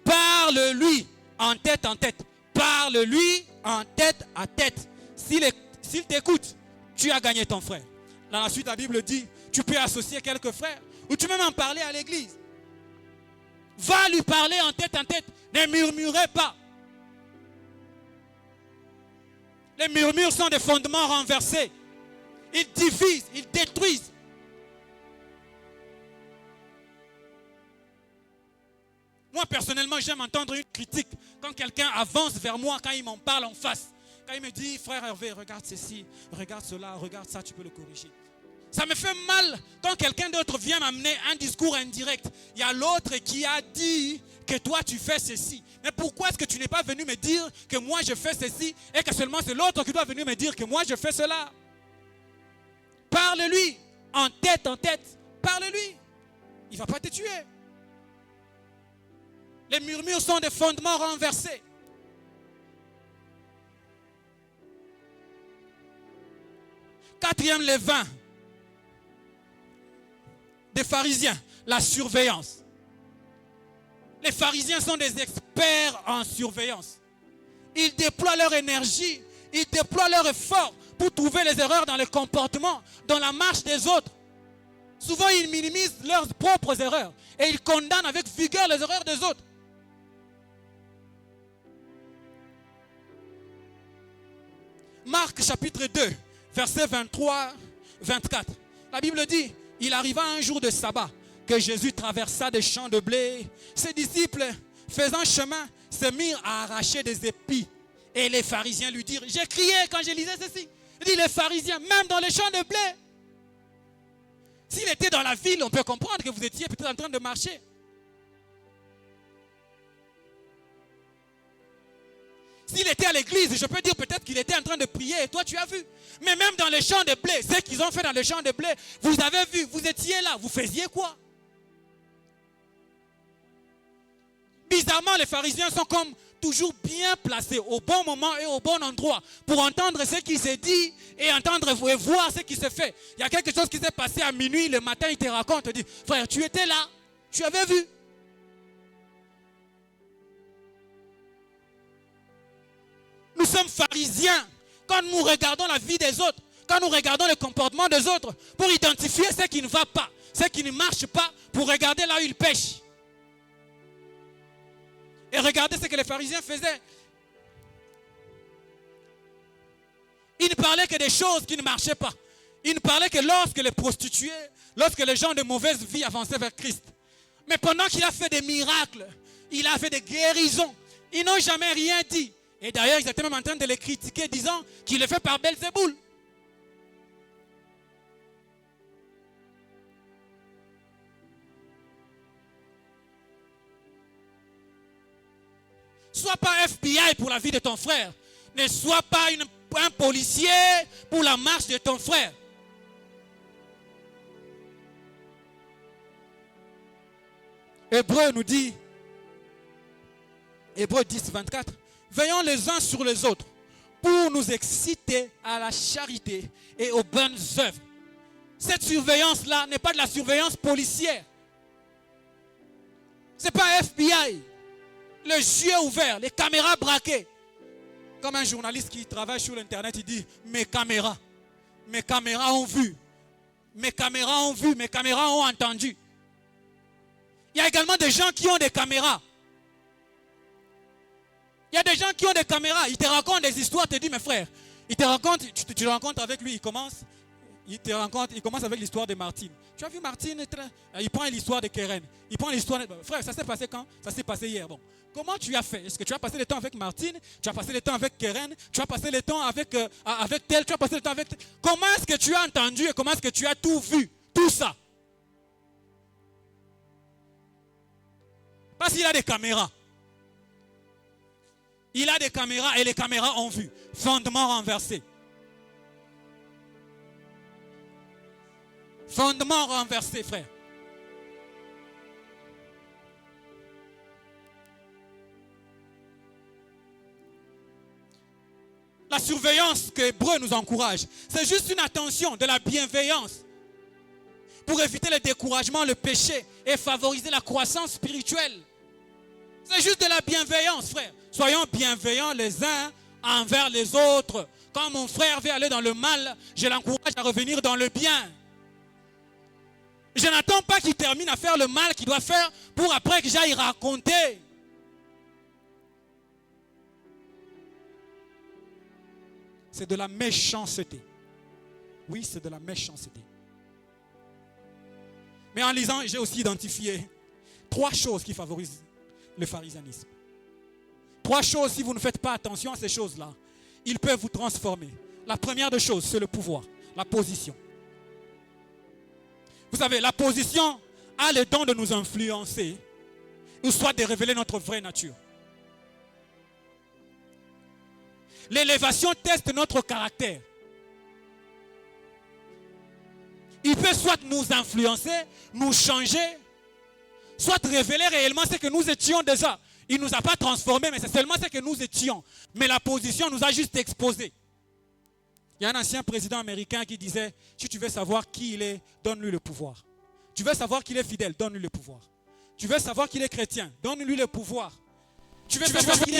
parle-lui en tête, parle-lui en tête à tête. S'il t'écoute, tu as gagné ton frère. Dans la suite, la Bible dit, tu peux associer quelques frères, ou tu peux même en parler à l'église. Va lui parler en tête, ne murmurez pas. Les murmures sont des fondements renversés. Ils divisent, ils détruisent. Moi, personnellement, j'aime entendre une critique quand quelqu'un avance vers moi, quand il m'en parle en face. Quand il me dit, frère Hervé, regarde ceci, regarde cela, regarde ça, tu peux le corriger. Ça me fait mal quand quelqu'un d'autre vient m'amener un discours indirect. Il y a l'autre qui a dit que toi, tu fais ceci. Mais pourquoi est-ce que tu n'es pas venu me dire que moi, je fais ceci et que seulement c'est l'autre qui doit venir me dire que moi, je fais cela? Parle-lui en tête, parle-lui. Il ne va pas te tuer. Les murmures sont des fondements renversés. Quatrième levain des pharisiens, la surveillance. Les pharisiens sont des experts en surveillance. Ils déploient leur énergie, ils déploient leur effort pour trouver les erreurs dans le comportement, dans la marche des autres. Souvent, ils minimisent leurs propres erreurs et ils condamnent avec vigueur les erreurs des autres. Marc chapitre 2, versets 23-24. La Bible dit, il arriva un jour de sabbat que Jésus traversa des champs de blé. Ses disciples, faisant chemin, se mirent à arracher des épis. Et les pharisiens lui dirent, j'ai crié quand je lisais ceci. Il dit, les pharisiens, même dans les champs de blé. S'il était dans la ville, on peut comprendre que vous étiez peut-être en train de marcher. S'il était à l'église, je peux dire peut-être qu'il était en train de prier et toi tu as vu. Mais même dans les champs de blé, ce qu'ils ont fait dans les champs de blé, vous avez vu, vous étiez là, vous faisiez quoi? Bizarrement, les pharisiens sont comme toujours bien placés au bon moment et au bon endroit pour entendre ce qui s'est dit et entendre et voir ce qui se fait. Il y a quelque chose qui s'est passé à minuit, le matin, il te raconte, il dit, frère, tu étais là, tu avais vu. Nous sommes pharisiens quand nous regardons la vie des autres, quand nous regardons le comportement des autres, pour identifier ce qui ne va pas, ce qui ne marche pas, pour regarder là où ils pêchent. Et regardez ce que les pharisiens faisaient. Ils ne parlaient que des choses qui ne marchaient pas. Ils ne parlaient que lorsque les prostituées, lorsque les gens de mauvaise vie avançaient vers Christ. Mais pendant qu'il a fait des miracles, il a fait des guérisons, ils n'ont jamais rien dit. Et d'ailleurs, ils étaient même en train de les critiquer, disant qu'il le fait par Belzéboul. Sois pas FBI pour la vie de ton frère. Ne sois pas un policier pour la marche de ton frère. Hébreu nous dit, Hébreu 10, 24, veillons les uns sur les autres pour nous exciter à la charité et aux bonnes œuvres. Cette surveillance-là n'est pas de la surveillance policière. Ce n'est pas FBI. Les yeux ouverts, les caméras braquées. Comme un journaliste qui travaille sur l'internet, il dit, mes caméras ont vu, mes caméras ont vu, mes caméras ont entendu. Il y a également des gens qui ont des caméras. Il y a des gens qui ont des caméras, ils te racontent des histoires, tu te dis, mes frères, ils te racontent, tu te rencontres avec lui, il commence avec l'histoire de Martine. Tu as vu Martine, il prend l'histoire de Keren. Il prend l'histoire de... Frère, ça s'est passé quand? Ça s'est passé hier. Bon. Comment tu as fait? Est-ce que tu as passé le temps avec Martine? Tu as passé le temps avec Keren? Tu as passé le temps avec tel? Tu as passé le temps avec tel? Comment est-ce que tu as entendu et comment est-ce que tu as tout vu? Tout ça. Parce qu'il a des caméras. Il a des caméras et les caméras ont vu. Fondement renversé. Fondement renversé, frère. La surveillance que Hébreu nous encourage, c'est juste une attention, de la bienveillance pour éviter le découragement, le péché et favoriser la croissance spirituelle. C'est juste de la bienveillance, frère. Soyons bienveillants les uns envers les autres. Quand mon frère veut aller dans le mal, je l'encourage à revenir dans le bien. Je n'attends pas qu'il termine à faire le mal qu'il doit faire pour après que j'aille raconter. C'est de la méchanceté. Oui, c'est de la méchanceté. Mais en lisant, j'ai aussi identifié 3 choses qui favorisent le pharisianisme. 3 choses, si vous ne faites pas attention à ces choses-là, ils peuvent vous transformer. La première des choses, c'est le pouvoir, la position. Vous savez, la position a le don de nous influencer, ou soit de révéler notre vraie nature. L'élévation teste notre caractère. Il peut soit nous influencer, nous changer, soit révéler réellement ce que nous étions déjà. Il ne nous a pas transformés, mais c'est seulement ce que nous étions. Mais la position nous a juste exposés. Il y a un ancien président américain qui disait, si tu veux savoir qui il est, donne-lui le pouvoir. Tu veux savoir qu'il est fidèle, donne-lui le pouvoir. Tu veux savoir qu'il est chrétien, donne-lui le pouvoir. Tu veux savoir qu'il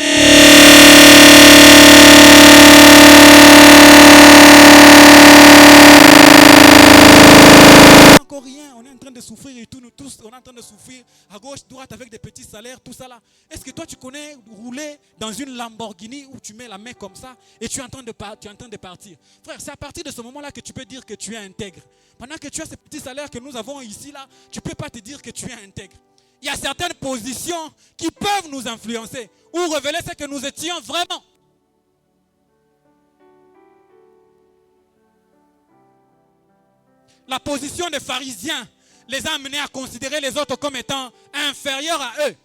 encore rien, on est en train de souffrir et tout, nous tous, on est en train de souffrir à gauche, droite avec des petits salaires, tout ça là. Est-ce que toi tu connais rouler dans une Lamborghini où tu mets la main comme ça et tu es en train de partir? Frère, c'est à partir de ce moment-là que tu peux dire que tu es intègre. Pendant que tu as ces petits salaires que nous avons ici là, tu ne peux pas te dire que tu es intègre. Il y a certaines positions qui peuvent nous influencer ou révéler ce que nous étions vraiment. La position des pharisiens les a amenés à considérer les autres comme étant inférieurs à eux.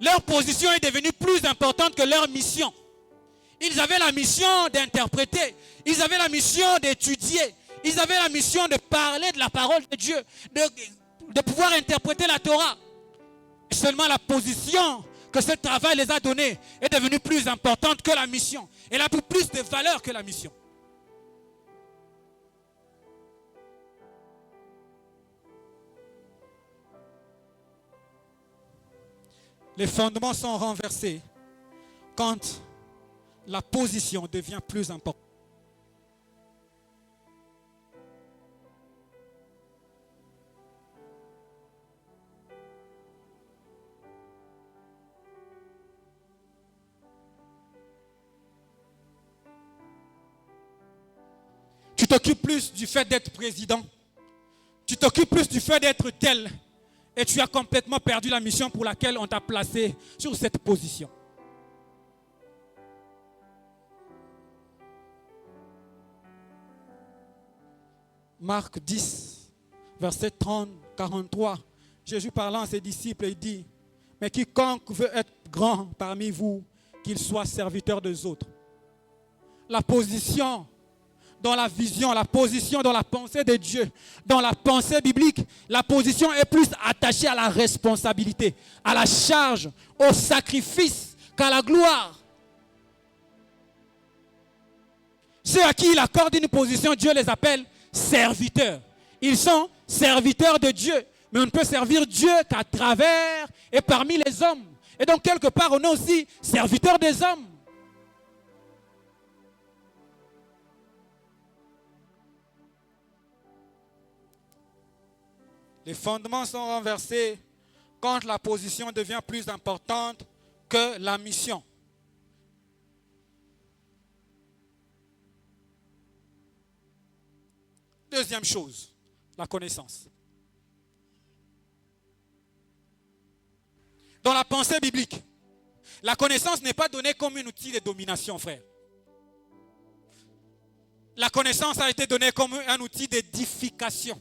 Leur position est devenue plus importante que leur mission. Ils avaient la mission d'interpréter, ils avaient la mission d'étudier, ils avaient la mission de parler de la parole de Dieu, de pouvoir interpréter la Torah. Seulement la position que ce travail les a donnée est devenue plus importante que la mission. Elle a plus de valeur que la mission. Les fondements sont renversés quand la position devient plus importante. Tu t'occupes plus du fait d'être président. Tu t'occupes plus du fait d'être tel. Et tu as complètement perdu la mission pour laquelle on t'a placé sur cette position. Marc 10, verset 30, 43. Jésus parlant à ses disciples, il dit, Mais quiconque veut être grand parmi vous, qu'il soit serviteur des autres. La position dans la vision, la position dans la pensée de Dieu, dans la pensée biblique, la position est plus attachée à la responsabilité, à la charge, au sacrifice qu'à la gloire. Ceux à qui il accorde une position, Dieu les appelle serviteurs. Ils sont serviteurs de Dieu, mais on ne peut servir Dieu qu'à travers et parmi les hommes. Et donc quelque part, on est aussi serviteurs des hommes. Les fondements sont renversés quand la position devient plus importante que la mission. Deuxième chose, la connaissance. Dans la pensée biblique, la connaissance n'est pas donnée comme un outil de domination, frère. La connaissance a été donnée comme un outil d'édification.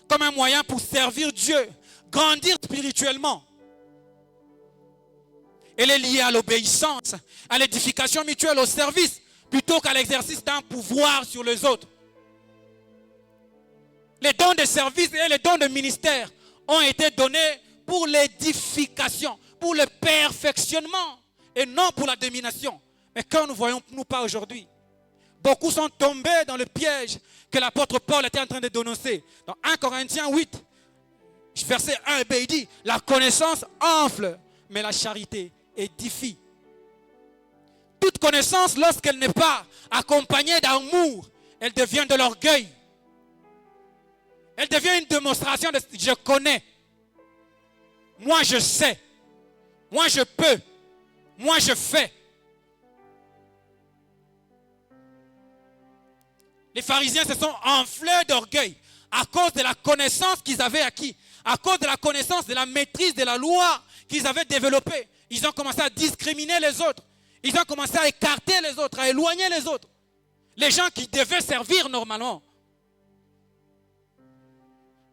Comme un moyen pour servir Dieu, grandir spirituellement. Elle est liée à l'obéissance, à l'édification mutuelle, au service, plutôt qu'à l'exercice d'un pouvoir sur les autres. Les dons de service et les dons de ministère ont été donnés pour l'édification, pour le perfectionnement et non pour la domination. Mais quand nous voyons nous pas aujourd'hui, beaucoup sont tombés dans le piège que l'apôtre Paul était en train de dénoncer. Dans 1 Corinthiens 8, verset 1 b, il dit, la connaissance enfle, mais la charité édifie. Toute connaissance, lorsqu'elle n'est pas accompagnée d'amour, elle devient de l'orgueil. Elle devient une démonstration de je connais. Moi je sais. Moi je peux. Moi je fais. Les pharisiens se sont enflés d'orgueil à cause de la connaissance qu'ils avaient acquis, à cause de la connaissance de la maîtrise de la loi qu'ils avaient développée. Ils ont commencé à discriminer les autres. Ils ont commencé à écarter les autres, à éloigner les autres. Les gens qui devaient servir normalement.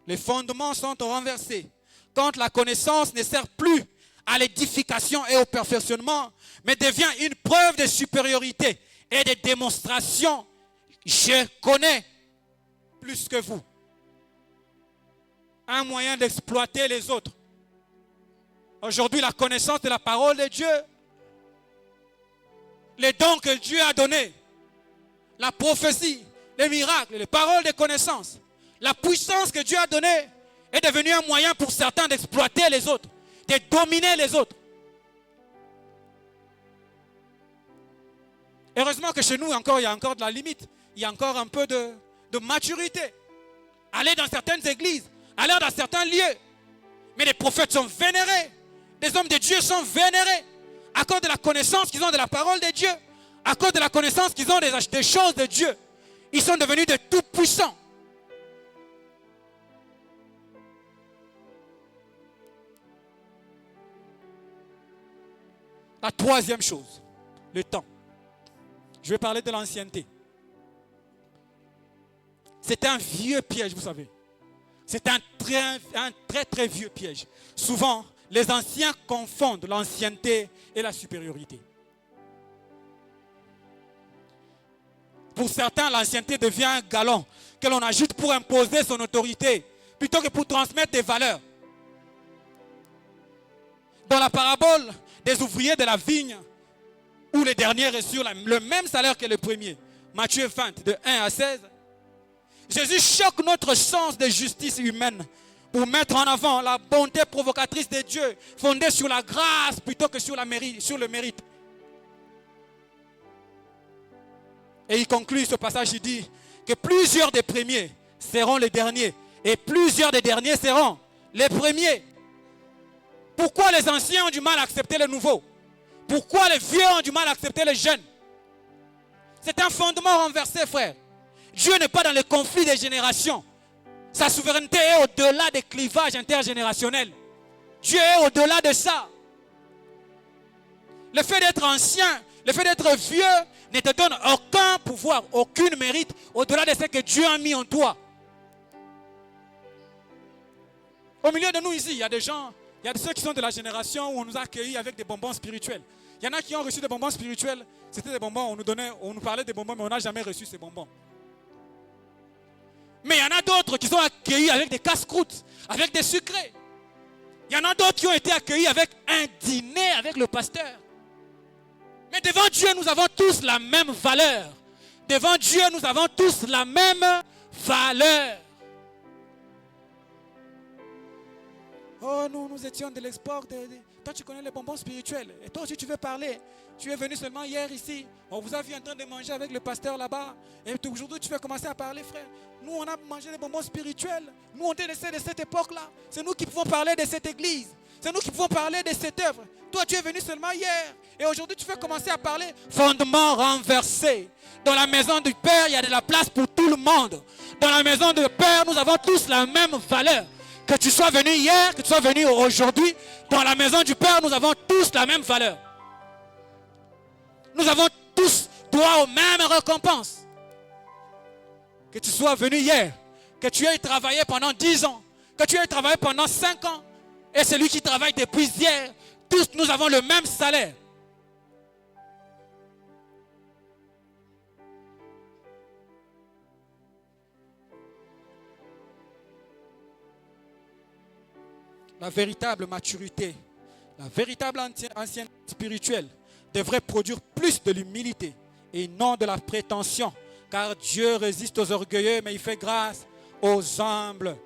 Les fondements sont renversés quand la connaissance ne sert plus à l'édification et au perfectionnement, mais devient une preuve de supériorité et de démonstration. Je connais plus que vous. Un moyen d'exploiter les autres. Aujourd'hui, la connaissance de la parole de Dieu, les dons que Dieu a donnés, la prophétie, les miracles, les paroles de connaissance, la puissance que Dieu a donnée est devenue un moyen pour certains d'exploiter les autres, de dominer les autres. Heureusement que chez nous, il y a encore de la limite. Il y a encore un peu de maturité. Aller dans certaines églises, aller dans certains lieux. Mais les prophètes sont vénérés. Les hommes de Dieu sont vénérés. À cause de la connaissance qu'ils ont de la parole de Dieu. À cause de la connaissance qu'ils ont des choses de Dieu. Ils sont devenus de tout puissants. La troisième chose, le temps. Je vais parler de l'ancienneté. C'est un vieux piège, vous savez. C'est un très vieux piège. Souvent, les anciens confondent l'ancienneté et la supériorité. Pour certains, l'ancienneté devient un galon que l'on ajoute pour imposer son autorité, plutôt que pour transmettre des valeurs. Dans la parabole des ouvriers de la vigne, où les derniers reçurent le même salaire que les premiers, Matthieu 20, de 1 à 16, Jésus choque notre sens de justice humaine pour mettre en avant la bonté provocatrice de Dieu, fondée sur la grâce plutôt que sur le mérite. Et il conclut ce passage, il dit que plusieurs des premiers seront les derniers et plusieurs des derniers seront les premiers. Pourquoi les anciens ont du mal à accepter les nouveaux? Pourquoi les vieux ont du mal à accepter les jeunes? C'est un fondement renversé, frère. Dieu n'est pas dans le conflit des générations. Sa souveraineté est au-delà des clivages intergénérationnels. Dieu est au-delà de ça. Le fait d'être ancien, le fait d'être vieux ne te donne aucun pouvoir, aucun mérite au-delà de ce que Dieu a mis en toi. Au milieu de nous ici, il y a des gens Il y a ceux qui sont de la génération où on nous a accueillis avec des bonbons spirituels. Il y en a qui ont reçu des bonbons spirituels. C'était des bonbons, on nous parlait des bonbons, mais on n'a jamais reçu ces bonbons. Mais il y en a d'autres qui sont accueillis avec des casse-croûtes, avec des sucrés. Il y en a d'autres qui ont été accueillis avec un dîner avec le pasteur. Mais devant Dieu, nous avons tous la même valeur. Devant Dieu, nous avons tous la même valeur. Oh, nous étions de l'export. Toi, tu connais les bonbons spirituels. Et toi aussi, tu veux parler. Tu es venu seulement hier ici. On vous a vu en train de manger avec le pasteur là-bas. Et aujourd'hui, tu veux commencer à parler, frère. Nous, on a mangé des bonbons spirituels. Nous, on est de cette époque-là. C'est nous qui pouvons parler de cette église. C'est nous qui pouvons parler de cette œuvre. Toi, tu es venu seulement hier. Et aujourd'hui, tu veux commencer à parler. Fondement renversé. Dans la maison du Père, il y a de la place pour tout le monde. Dans la maison du Père, nous avons tous la même valeur. Que tu sois venu hier, que tu sois venu aujourd'hui, dans la maison du Père, nous avons tous la même valeur. Nous avons tous droit aux mêmes récompenses. Que tu sois venu hier, que tu aies travaillé pendant 10 ans, que tu aies travaillé pendant 5 ans, et celui qui travaille depuis hier, tous nous avons le même salaire. La véritable maturité, la véritable ancienneté spirituelle devrait produire plus de l'humilité et non de la prétention. Car Dieu résiste aux orgueilleux, mais il fait grâce aux humbles.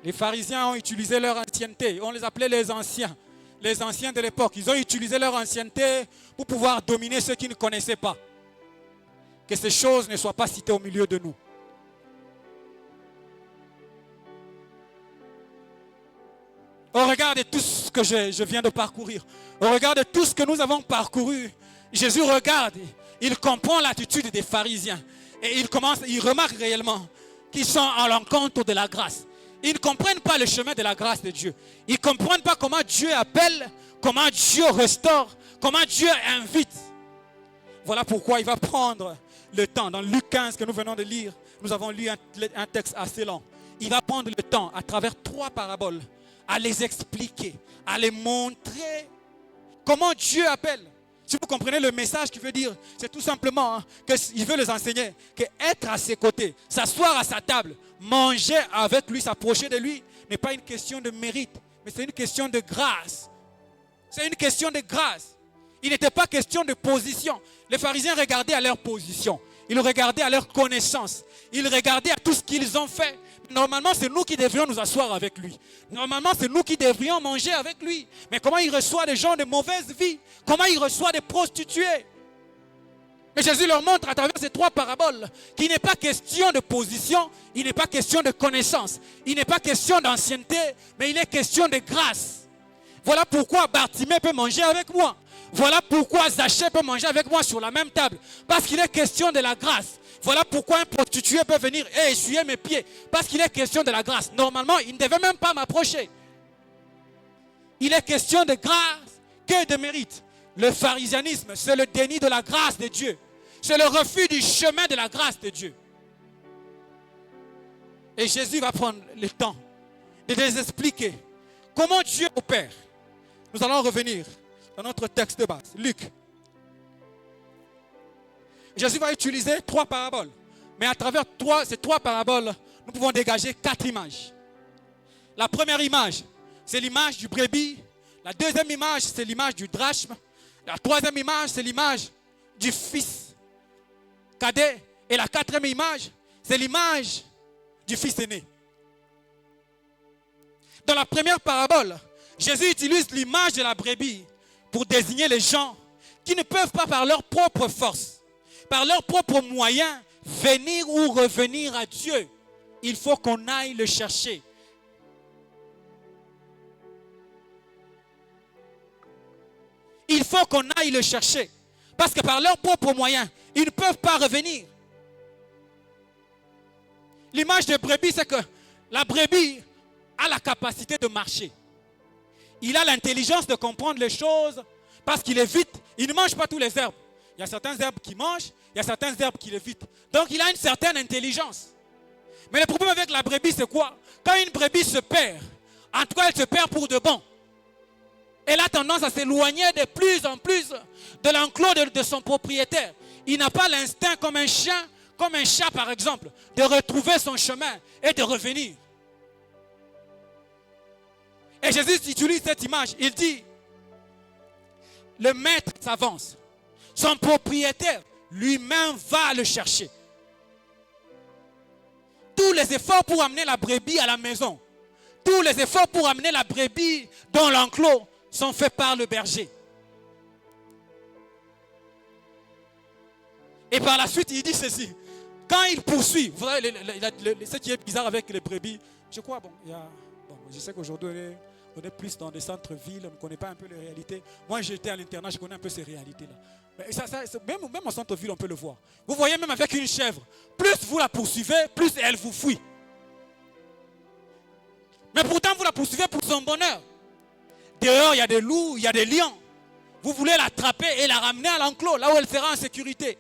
Les pharisiens ont utilisé leur ancienneté. On les appelait les anciens de l'époque. Ils ont utilisé leur ancienneté pour pouvoir dominer ceux qui ne connaissaient pas. Que ces choses ne soient pas citées au milieu de nous. Au regard de tout ce que je viens de parcourir, au regard de tout ce que nous avons parcouru, Jésus regarde, il comprend l'attitude des pharisiens et il remarque réellement qu'ils sont à l'encontre de la grâce. Ils ne comprennent pas le chemin de la grâce de Dieu. Ils ne comprennent pas comment Dieu appelle, comment Dieu restaure, comment Dieu invite. Voilà pourquoi il va prendre le temps. Dans Luc 15 que nous venons de lire, nous avons lu un texte assez long. Il va prendre le temps à travers 3 paraboles à les expliquer, à les montrer comment Dieu appelle. Si vous comprenez le message qu'il veut dire, c'est tout simplement qu'il veut les enseigner qu'être à ses côtés, s'asseoir à sa table, manger avec lui, s'approcher de lui, n'est pas une question de mérite, mais c'est une question de grâce. C'est une question de grâce. Il n'était pas question de position. Les pharisiens regardaient à leur position, ils regardaient à leur connaissance, ils regardaient à tout ce qu'ils ont fait. Normalement, c'est nous qui devrions nous asseoir avec lui. Normalement, c'est nous qui devrions manger avec lui. Mais comment il reçoit des gens de mauvaise vie? Comment il reçoit des prostituées? Mais Jésus leur montre à travers ces 3 paraboles qu'il n'est pas question de position, il n'est pas question de connaissance, il n'est pas question d'ancienneté, mais il est question de grâce. Voilà pourquoi Bartimée peut manger avec moi. Voilà pourquoi Zachée peut manger avec moi sur la même table. Parce qu'il est question de la grâce. Voilà pourquoi un prostitué peut venir et essuyer mes pieds. Parce qu'il est question de la grâce. Normalement, il ne devait même pas m'approcher. Il est question de grâce que de mérite. Le pharisianisme, c'est le déni de la grâce de Dieu. C'est le refus du chemin de la grâce de Dieu. Et Jésus va prendre le temps de les expliquer comment Dieu opère. Nous allons revenir dans notre texte de base, Luc. Jésus va utiliser 3 paraboles. Mais à travers ces 3 paraboles, nous pouvons dégager 4 images. La première image, c'est l'image du brebis. La deuxième image, c'est l'image du drachme. La troisième image, c'est l'image du fils cadet. Et la 4e image, c'est l'image du fils aîné. Dans la première parabole, Jésus utilise l'image de la brebis pour désigner les gens qui ne peuvent pas par leur propre force, par leurs propres moyens, venir ou revenir à Dieu. Il faut qu'on aille le chercher. Il faut qu'on aille le chercher. Parce que par leurs propres moyens, ils ne peuvent pas revenir. L'image de brebis, c'est que la brebis a la capacité de marcher. Il a l'intelligence de comprendre les choses parce qu'il évite. Il ne mange pas tous les herbes. Il y a certaines herbes qu'il mange, il y a certaines herbes qu'il évite. Donc il a une certaine intelligence. Mais le problème avec la brebis, c'est quoi? Quand une brebis se perd En tout cas, elle se perd pour de bon. Elle a tendance à s'éloigner de plus en plus de l'enclos de son propriétaire. Il n'a pas l'instinct comme un chien, comme un chat par exemple, de retrouver son chemin et de revenir. Et Jésus utilise cette image. Il dit, le maître s'avance. Son propriétaire lui-même va le chercher. Tous les efforts pour amener la brebis à la maison, tous les efforts pour amener la brebis dans l'enclos sont faits par le berger. Et par la suite, il dit ceci. Quand il poursuit, vous voyez, ce qui est bizarre avec les brebis, je crois, je sais qu'aujourd'hui, on est plus dans des centres-villes, on ne connaît pas un peu les réalités. Moi, j'étais à l'internat, je connais un peu ces réalités-là. Mais même en centre-ville, on peut le voir. Vous voyez, même avec une chèvre, plus vous la poursuivez, plus elle vous fuit. Mais pourtant, vous la poursuivez pour son bonheur. Dehors, il y a des loups, il y a des lions. Vous voulez l'attraper et la ramener à l'enclos, là où elle sera en sécurité.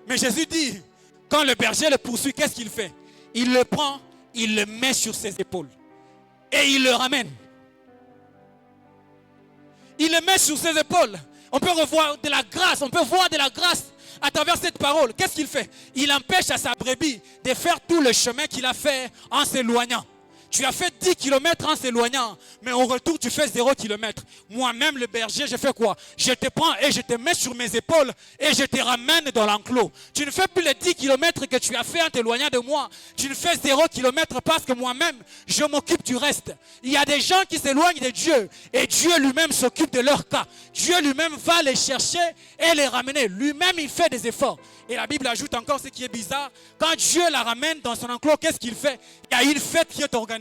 Mais Jésus dit, quand le berger le poursuit, qu'est-ce qu'il fait? Il le prend, il le met sur ses épaules. Et il le ramène. Il le met sur ses épaules. On peut revoir de la grâce, on peut voir de la grâce à travers cette parole. Qu'est-ce qu'il fait? Il empêche à sa brebis de faire tout le chemin qu'il a fait en s'éloignant. Tu as fait 10 km en s'éloignant, mais au retour, tu fais 0 km. Moi-même, le berger, je fais quoi? Je te prends et je te mets sur mes épaules et je te ramène dans l'enclos. Tu ne fais plus les 10 km que tu as fait en t'éloignant de moi. Tu ne fais 0 km parce que moi-même, je m'occupe du reste. Il y a des gens qui s'éloignent de Dieu et Dieu lui-même s'occupe de leur cas. Dieu lui-même va les chercher et les ramener. Lui-même, il fait des efforts. Et la Bible ajoute encore ce qui est bizarre. Quand Dieu la ramène dans son enclos, qu'est-ce qu'il fait? Il y a une fête qui est organisée.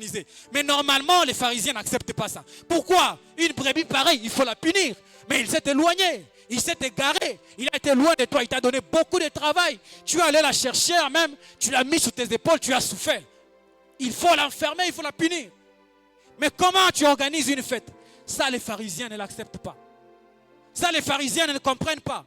Mais normalement, les pharisiens n'acceptent pas ça. Pourquoi? Une brebis pareille, il faut la punir. Mais il s'est éloigné. Il s'est égaré. Il a été loin de toi. Il t'a donné beaucoup de travail. Tu es allé la chercher même. Tu l'as mis sur tes épaules. Tu as souffert. Il faut l'enfermer. Il faut la punir. Mais comment tu organises une fête? Ça, les pharisiens ne l'acceptent pas. Ça, les pharisiens ne comprennent pas.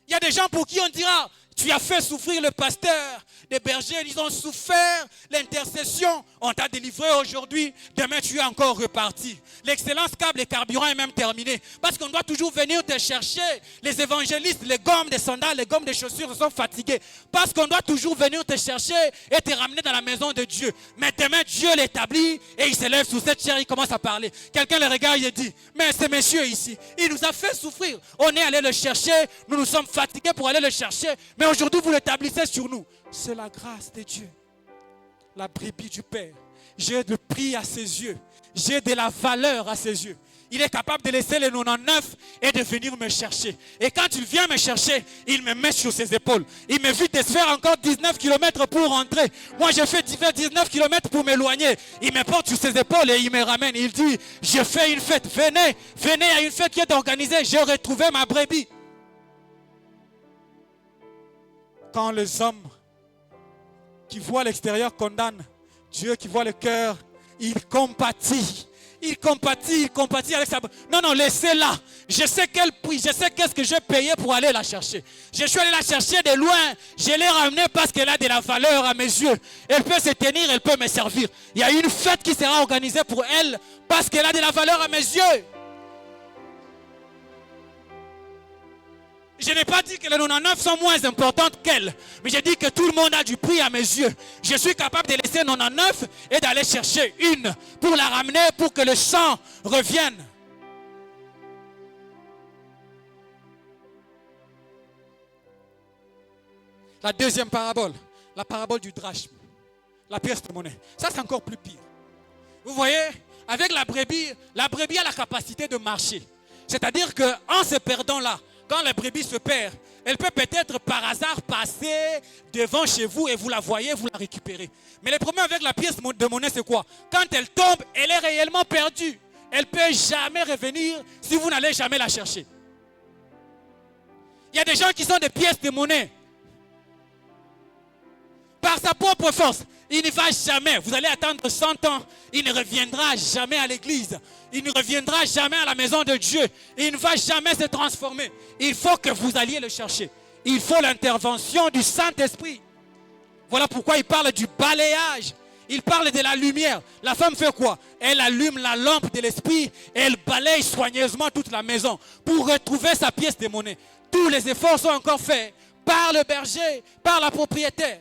Il y a des gens pour qui on dira, tu as fait souffrir le pasteur, les bergers, ils ont souffert l'intercession, on t'a délivré aujourd'hui, demain tu es encore reparti. L'excellence câble et carburant est même terminée. Parce qu'on doit toujours venir te chercher. Les évangélistes, les gommes des sandales, les gommes des chaussures sont fatigués. Parce qu'on doit toujours venir te chercher et te ramener dans la maison de Dieu. Mais demain Dieu l'établit et il se lève sous cette chair, il commence à parler. Quelqu'un le regarde et dit, mais ce monsieur ici, il nous a fait souffrir. On est allé le chercher, nous sommes fatigués pour aller le chercher. Mais aujourd'hui vous l'établissez sur nous. C'est la grâce de Dieu. La brebis du Père. J'ai le prix à ses yeux. J'ai de la valeur à ses yeux. Il est capable de laisser les 99 et de venir me chercher. Et quand il vient me chercher, il me met sur ses épaules. Il m'évite de faire encore 19 km pour rentrer. Moi, je fais 19 km pour m'éloigner. Il me porte sur ses épaules et il me ramène. Il dit, je fais une fête. Venez, venez à une fête qui est organisée. J'ai retrouvé ma brebis. Quand les hommes qui voient l'extérieur condamnent, Dieu qui voit le cœur, il compatit. Il compatit avec sa... Non, laissez-la. Je sais quel prix, je sais qu'est-ce que j'ai payé pour aller la chercher. Je suis allé la chercher de loin. Je l'ai ramenée parce qu'elle a de la valeur à mes yeux. Elle peut se tenir, elle peut me servir. Il y a une fête qui sera organisée pour elle parce qu'elle a de la valeur à mes yeux. Je n'ai pas dit que les 99 sont moins importantes qu'elle. Mais j'ai dit que tout le monde a du prix à mes yeux. Je suis capable de laisser 99 et d'aller chercher une pour la ramener, pour que le 100 revienne. La deuxième parabole, la parabole du drachme, la pièce de monnaie. Ça, c'est encore plus pire. Vous voyez, avec la brebis a la capacité de marcher. C'est-à-dire qu'en se perdant là, quand la brebis se perd, elle peut peut-être par hasard passer devant chez vous et vous la voyez, vous la récupérez. Mais le problème avec la pièce de monnaie, c'est quoi? Quand elle tombe, elle est réellement perdue. Elle ne peut jamais revenir si vous n'allez jamais la chercher. Il y a des gens qui sont des pièces de monnaie. Par sa propre force, il ne va jamais. Vous allez attendre 100 ans. Il ne reviendra jamais à l'église. Il ne reviendra jamais à la maison de Dieu. Il ne va jamais se transformer. Il faut que vous alliez le chercher. Il faut l'intervention du Saint-Esprit. Voilà pourquoi il parle du balayage. Il parle de la lumière. La femme fait quoi? Elle allume la lampe de l'esprit et elle balaye soigneusement toute la maison pour retrouver sa pièce de monnaie. Tous les efforts sont encore faits par le berger, par la propriétaire.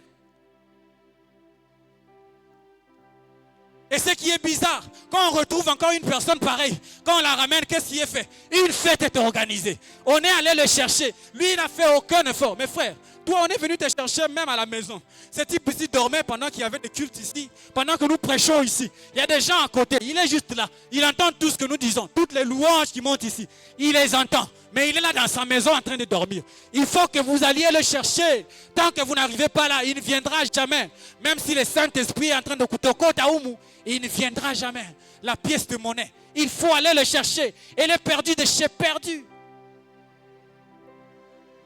Et ce qui est bizarre, quand on retrouve encore une personne pareille, quand on la ramène, qu'est-ce qui est fait? Une fête est organisée. On est allé le chercher. Lui, il n'a fait aucun effort. Mes frères, toi, on est venu te chercher même à la maison. Ce type ici dormait pendant qu'il y avait des cultes ici, pendant que nous prêchons ici. Il y a des gens à côté. Il est juste là. Il entend tout ce que nous disons. Toutes les louanges qui montent ici. Il les entend. Mais il est là dans sa maison en train de dormir. Il faut que vous alliez le chercher. Tant que vous n'arrivez pas là, il ne viendra jamais. Même si le Saint-Esprit est en train de couper côte à Oumou, il ne viendra jamais. La pièce de monnaie, il faut aller le chercher. Elle est perdue de chez perdu.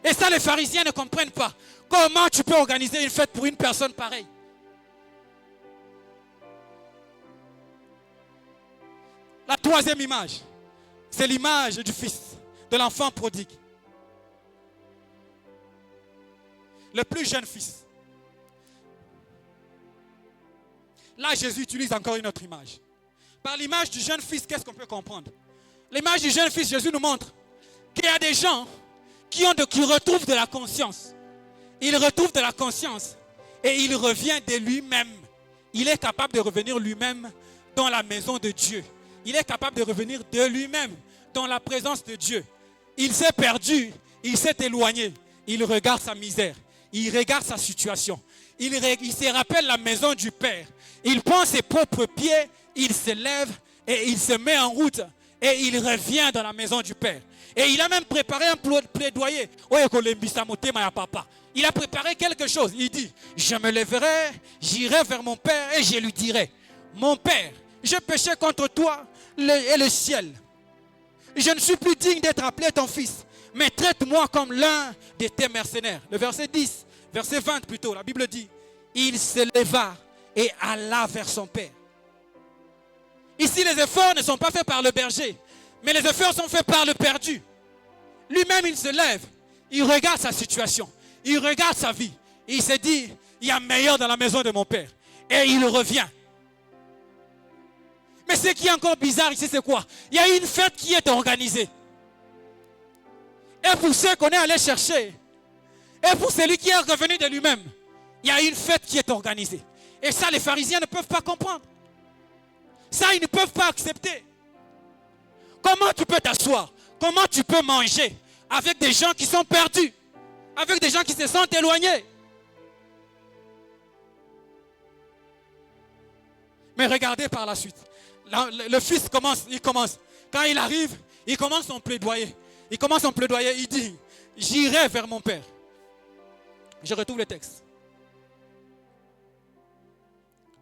Et ça, les pharisiens ne comprennent pas. Comment tu peux organiser une fête pour une personne pareille? La troisième image, c'est l'image du fils, de l'enfant prodigue. Le plus jeune fils. Là, Jésus utilise encore une autre image. Par l'image du jeune fils, qu'est-ce qu'on peut comprendre? L'image du jeune fils, Jésus nous montre qu'il y a des gens qui retrouvent de la conscience. Il retrouve de la conscience et il revient de lui-même. Il est capable de revenir lui-même dans la maison de Dieu. Il est capable de revenir de lui-même dans la présence de Dieu. Il s'est perdu, il s'est éloigné. Il regarde sa misère, il regarde sa situation. Il se rappelle la maison du Père. Il prend ses propres pieds, il se lève et il se met en route. Et il revient dans la maison du Père. Et il a même préparé un plaidoyer. Il a préparé quelque chose. Il dit, je me lèverai, j'irai vers mon Père et je lui dirai, mon Père, j'ai péché contre toi et le ciel. Je ne suis plus digne d'être appelé ton fils, mais traite-moi comme l'un de tes mercenaires. Le verset 10, verset 20 plutôt, la Bible dit, il se leva et alla vers son Père. Ici, les efforts ne sont pas faits par le berger, mais les efforts sont faits par le perdu. Lui-même, il se lève, il regarde sa situation, il regarde sa vie. Il se dit, il y a meilleur dans la maison de mon Père. Et il revient. Mais ce qui est encore bizarre ici, c'est quoi? Il y a une fête qui est organisée. Et pour ceux qu'on est allé chercher, et pour celui qui est revenu de lui-même, il y a une fête qui est organisée. Et ça, les pharisiens ne peuvent pas comprendre. Ça, ils ne peuvent pas accepter. Comment tu peux t'asseoir? Comment tu peux manger avec des gens qui sont perdus? Avec des gens qui se sont éloignés? Mais regardez par la suite. Le fils commence. Quand il arrive, il commence son plaidoyer. Il dit, j'irai vers mon Père. Je retrouve le texte.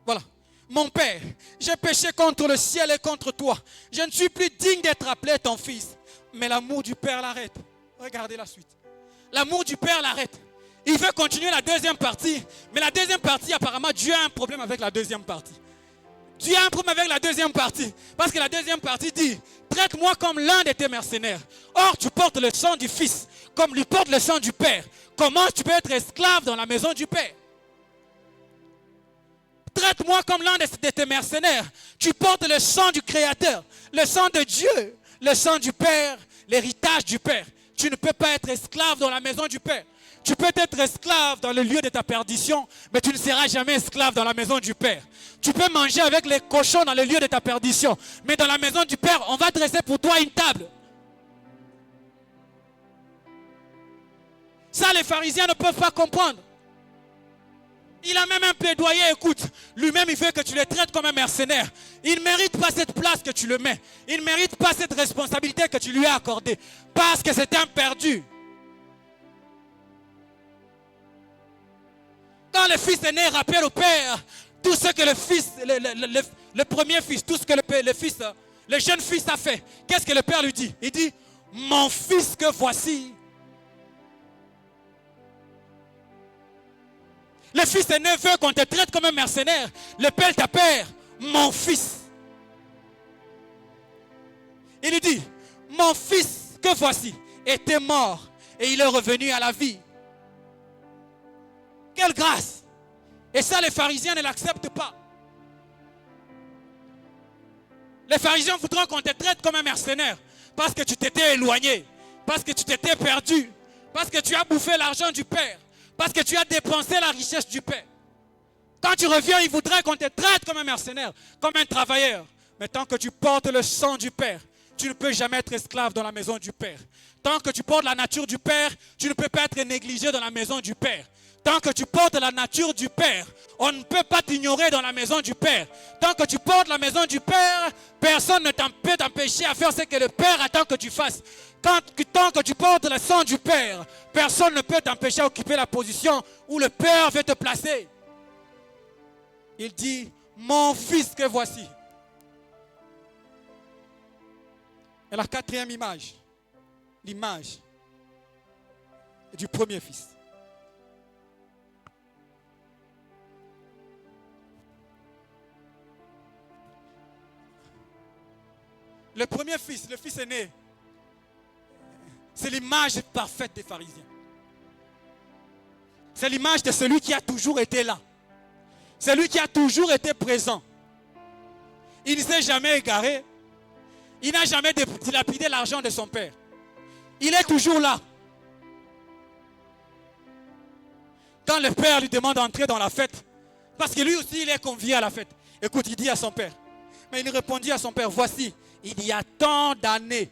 Voilà. Mon Père, j'ai péché contre le ciel et contre toi. Je ne suis plus digne d'être appelé ton fils. Mais l'amour du Père l'arrête. Regardez la suite. L'amour du Père l'arrête. Il veut continuer la deuxième partie. Mais la deuxième partie, apparemment, Dieu a un problème avec la deuxième partie. Dieu a un problème avec la deuxième partie. Parce que la deuxième partie dit, traite-moi comme l'un de tes mercenaires. Or, tu portes le sang du Fils, comme lui porte le sang du Père. Comment tu peux être esclave dans la maison du Père? Traite-moi comme l'un de tes mercenaires. Tu portes le sang du Créateur, le sang de Dieu, le sang du Père, l'héritage du Père. Tu ne peux pas être esclave dans la maison du Père. Tu peux être esclave dans le lieu de ta perdition, mais tu ne seras jamais esclave dans la maison du Père. Tu peux manger avec les cochons dans le lieu de ta perdition, mais dans la maison du Père, on va dresser pour toi une table. Ça, les pharisiens ne peuvent pas comprendre. Il a même un plaidoyer, écoute, lui-même il veut que tu le traites comme un mercenaire. Il ne mérite pas cette place que tu le mets. Il ne mérite pas cette responsabilité que tu lui as accordée. Parce que c'est un perdu. Quand le fils aîné rappelle au père tout ce que le fils, le premier fils, tout ce que le jeune fils a fait, qu'est-ce que le père lui dit? Il dit, mon fils que voici. Le fils aîné veut qu'on te traite comme un mercenaire. Le père t'appelle mon fils. Il lui dit, mon fils que voici était mort et il est revenu à la vie. Quelle grâce! Et ça, les pharisiens ne l'acceptent pas. Les pharisiens voudront qu'on te traite comme un mercenaire parce que tu t'étais éloigné, parce que tu t'étais perdu, parce que tu as bouffé l'argent du Père, parce que tu as dépensé la richesse du Père. Quand tu reviens, ils voudraient qu'on te traite comme un mercenaire, comme un travailleur. Mais tant que tu portes le sang du Père, tu ne peux jamais être esclave dans la maison du Père. Tant que tu portes la nature du Père, tu ne peux pas être négligé dans la maison du Père. Tant que tu portes la nature du Père, on ne peut pas t'ignorer dans la maison du Père. Tant que tu portes la maison du Père, personne ne peut t'empêcher à faire ce que le Père attend que tu fasses. Tant que tu portes le sang du Père, personne ne peut t'empêcher à occuper la position où le Père veut te placer. Il dit, mon fils que voici. Et la quatrième image, l'image du premier fils. Le premier fils, le fils aîné, c'est l'image parfaite des pharisiens. C'est l'image de celui qui a toujours été là. Celui qui a toujours été présent. Il ne s'est jamais égaré. Il n'a jamais dilapidé l'argent de son père. Il est toujours là. Quand le père lui demande d'entrer dans la fête, parce que lui aussi il est convié à la fête. Écoute, il dit à son père. Mais il répondit à son père, voici, il y a tant d'années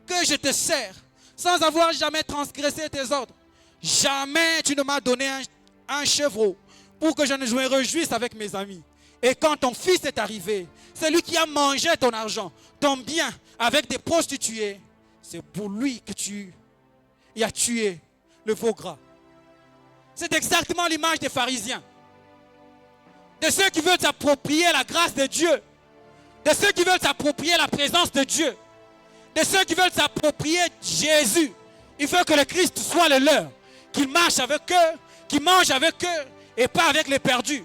que je te sers sans avoir jamais transgressé tes ordres. Jamais tu ne m'as donné un chevreau pour que je ne me réjouisse avec mes amis. Et quand ton fils est arrivé, c'est lui qui a mangé ton argent, ton bien, avec des prostituées. C'est pour lui que tu as tué le veau gras. C'est exactement l'image des pharisiens. De ceux qui veulent s'approprier la grâce de Dieu. De ceux qui veulent s'approprier la présence de Dieu. De ceux qui veulent s'approprier Jésus. Il faut que le Christ soit le leur. Qu'il marche avec eux, qu'il mange avec eux et pas avec les perdus.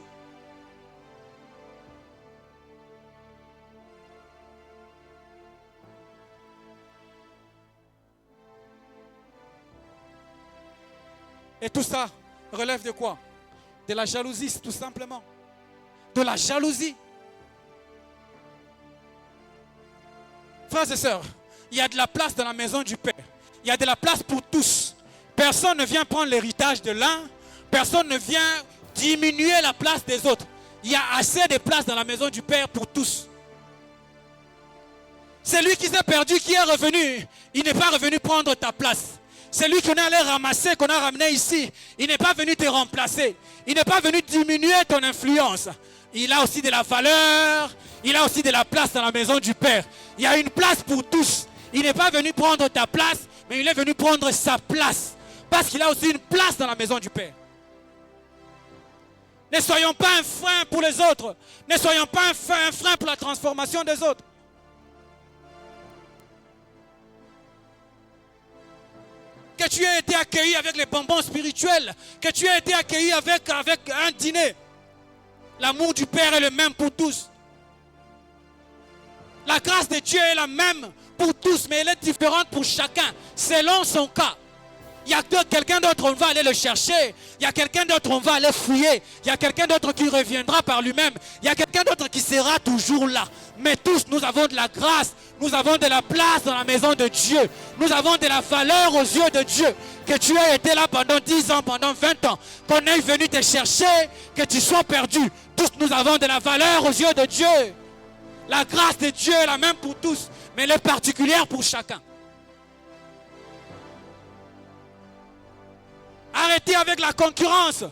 Et tout ça relève de quoi? De la jalousie, tout simplement. De la jalousie. Frères et sœurs, il y a de la place dans la maison du Père. Il y a de la place pour tous. Personne ne vient prendre l'héritage de l'un. Personne ne vient diminuer la place des autres. Il y a assez de place dans la maison du Père pour tous. Celui qui s'est perdu, qui est revenu, il n'est pas revenu prendre ta place. Celui qu'on est allé ramasser, qu'on a ramené ici, il n'est pas venu te remplacer. Il n'est pas venu diminuer ton influence. Il a aussi de la valeur, il a aussi de la place dans la maison du Père. Il y a une place pour tous. Il n'est pas venu prendre ta place, mais il est venu prendre sa place. Parce qu'il a aussi une place dans la maison du Père. Ne soyons pas un frein pour les autres. Ne soyons pas un frein pour la transformation des autres. Que tu aies été accueilli avec les bonbons spirituels, que tu aies été accueilli avec un dîner. L'amour du Père est le même pour tous. La grâce de Dieu est la même pour tous, mais elle est différente pour chacun, selon son cas. Il y a quelqu'un d'autre, on va aller le chercher. Il y a quelqu'un d'autre, on va aller fouiller. Il y a quelqu'un d'autre qui reviendra par lui-même. Il y a quelqu'un d'autre qui sera toujours là. Mais tous, nous avons de la grâce. Nous avons de la place dans la maison de Dieu. Nous avons de la valeur aux yeux de Dieu. Que tu aies été là pendant 10 ans, pendant 20 ans. Qu'on est venu te chercher, que tu sois perdu. Tous, nous avons de la valeur aux yeux de Dieu. La grâce de Dieu est la même pour tous, mais elle est particulière pour chacun. Arrêtez avec la concurrence.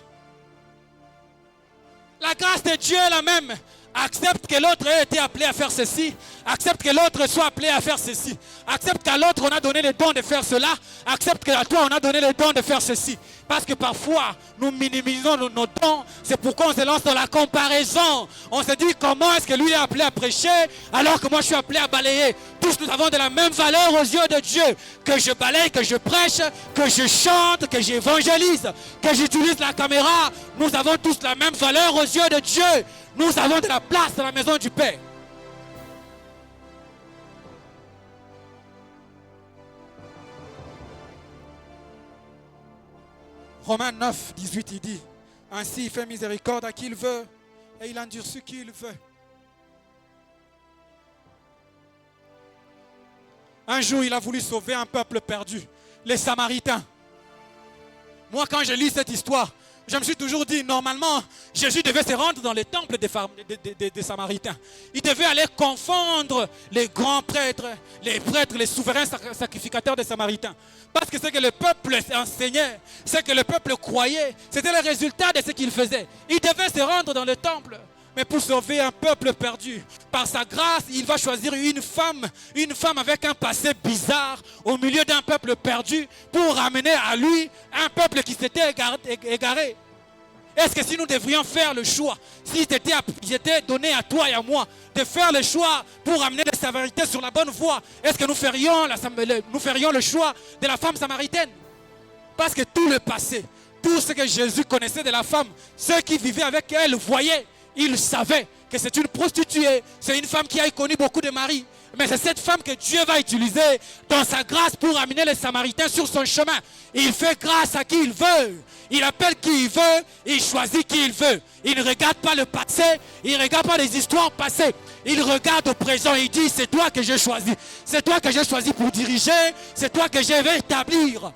La grâce de Dieu est la même. Accepte que l'autre ait été appelé à faire ceci. Accepte que l'autre soit appelé à faire ceci. Accepte qu'à l'autre on a donné le don de faire cela. Accepte qu'à toi on a donné le don de faire ceci. Parce que parfois nous minimisons nos dons. C'est pourquoi on se lance dans la comparaison. On se dit comment est-ce que lui est appelé à prêcher alors que moi je suis appelé à balayer. Tous nous avons de la même valeur aux yeux de Dieu. Que je balaye, que je prêche, que je chante, que j'évangélise, que j'utilise la caméra. Nous avons tous la même valeur aux yeux de Dieu. Nous avons de la place dans la maison du Père. Romains 9, 18, il dit, Ainsi, il fait miséricorde à qui il veut et il endurcit qui il veut. Un jour, il a voulu sauver un peuple perdu, les Samaritains. Moi, quand je lis cette histoire, je me suis toujours dit, normalement, Jésus devait se rendre dans les temples des Samaritains. Il devait aller confondre les grands prêtres, les souverains sacrificateurs des Samaritains. Parce que ce que le peuple enseignait, ce que le peuple croyait, c'était le résultat de ce qu'il faisait. Il devait se rendre dans le temple. Mais pour sauver un peuple perdu, par sa grâce, il va choisir une femme avec un passé bizarre au milieu d'un peuple perdu pour ramener à lui un peuple qui s'était égaré. Est-ce que si nous devrions faire le choix, si c'était donné à toi et à moi de faire le choix pour amener les Samaritains sur la bonne voie, est-ce que nous ferions le choix de la femme samaritaine? Parce que tout le passé, tout ce que Jésus connaissait de la femme, ceux qui vivaient avec elle voyaient. Il savait que c'est une prostituée, c'est une femme qui a connu beaucoup de maris. Mais c'est cette femme que Dieu va utiliser dans sa grâce pour amener les Samaritains sur son chemin. Il fait grâce à qui il veut. Il appelle qui il veut, il choisit qui il veut. Il ne regarde pas le passé, il ne regarde pas les histoires passées. Il regarde au présent et il dit, c'est toi que j'ai choisi. C'est toi que j'ai choisi pour diriger, c'est toi que je vais établir.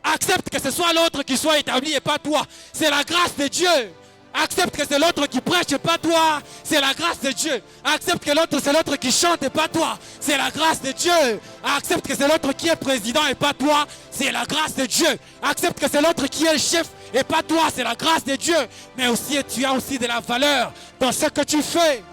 Accepte que ce soit l'autre qui soit établi et pas toi. C'est la grâce de Dieu. Accepte que c'est l'autre qui prêche et pas toi. C'est la grâce de Dieu. Accepte que c'est l'autre qui chante et pas toi. C'est la grâce de Dieu. Accepte que c'est l'autre qui est président et pas toi. C'est la grâce de Dieu. Accepte que c'est l'autre qui est le chef et pas toi. C'est la grâce de Dieu. Mais aussi, tu as aussi de la valeur dans ce que tu fais.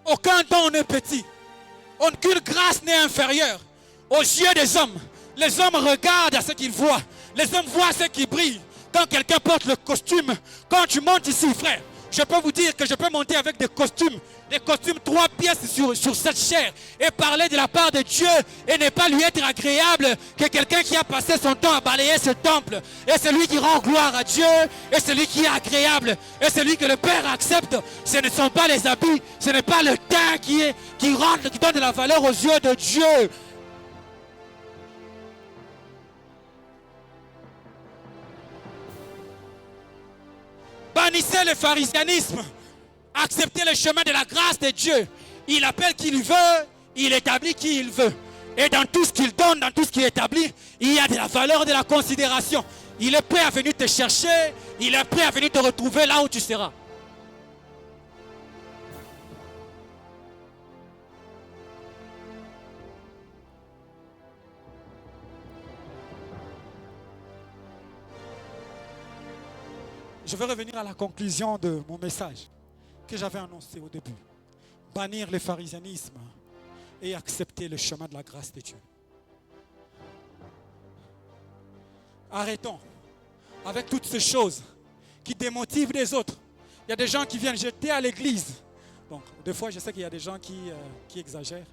Aucun don n'est petit. Aucune grâce n'est inférieure aux yeux des hommes. Les hommes regardent à ce qu'ils voient. Les hommes voient ce qui brille. Quand quelqu'un porte le costume, quand tu montes ici, frère, je peux vous dire que je peux monter avec des costumes 3 pièces sur cette chair et parler de la part de Dieu et ne pas lui être agréable que quelqu'un qui a passé son temps à balayer ce temple. Et celui qui rend gloire à Dieu et celui qui est agréable et celui que le Père accepte, ce ne sont pas les habits, ce n'est pas le teint qui donne de la valeur aux yeux de Dieu. Bannissez le pharisianisme. Acceptez le chemin de la grâce de Dieu. Il appelle qui il veut, il établit qui il veut. Et dans tout ce qu'il donne, dans tout ce qu'il établit, il y a de la valeur, de la considération. Il est prêt à venir te chercher, il est prêt à venir te retrouver là où tu seras. Je vais revenir à la conclusion de mon message que j'avais annoncé au début. Bannir le pharisianisme et accepter le chemin de la grâce de Dieu. Arrêtons avec toutes ces choses qui démotivent les autres. Il y a des gens qui viennent jeter à l'église. Donc, des fois, je sais qu'il y a des gens qui exagèrent.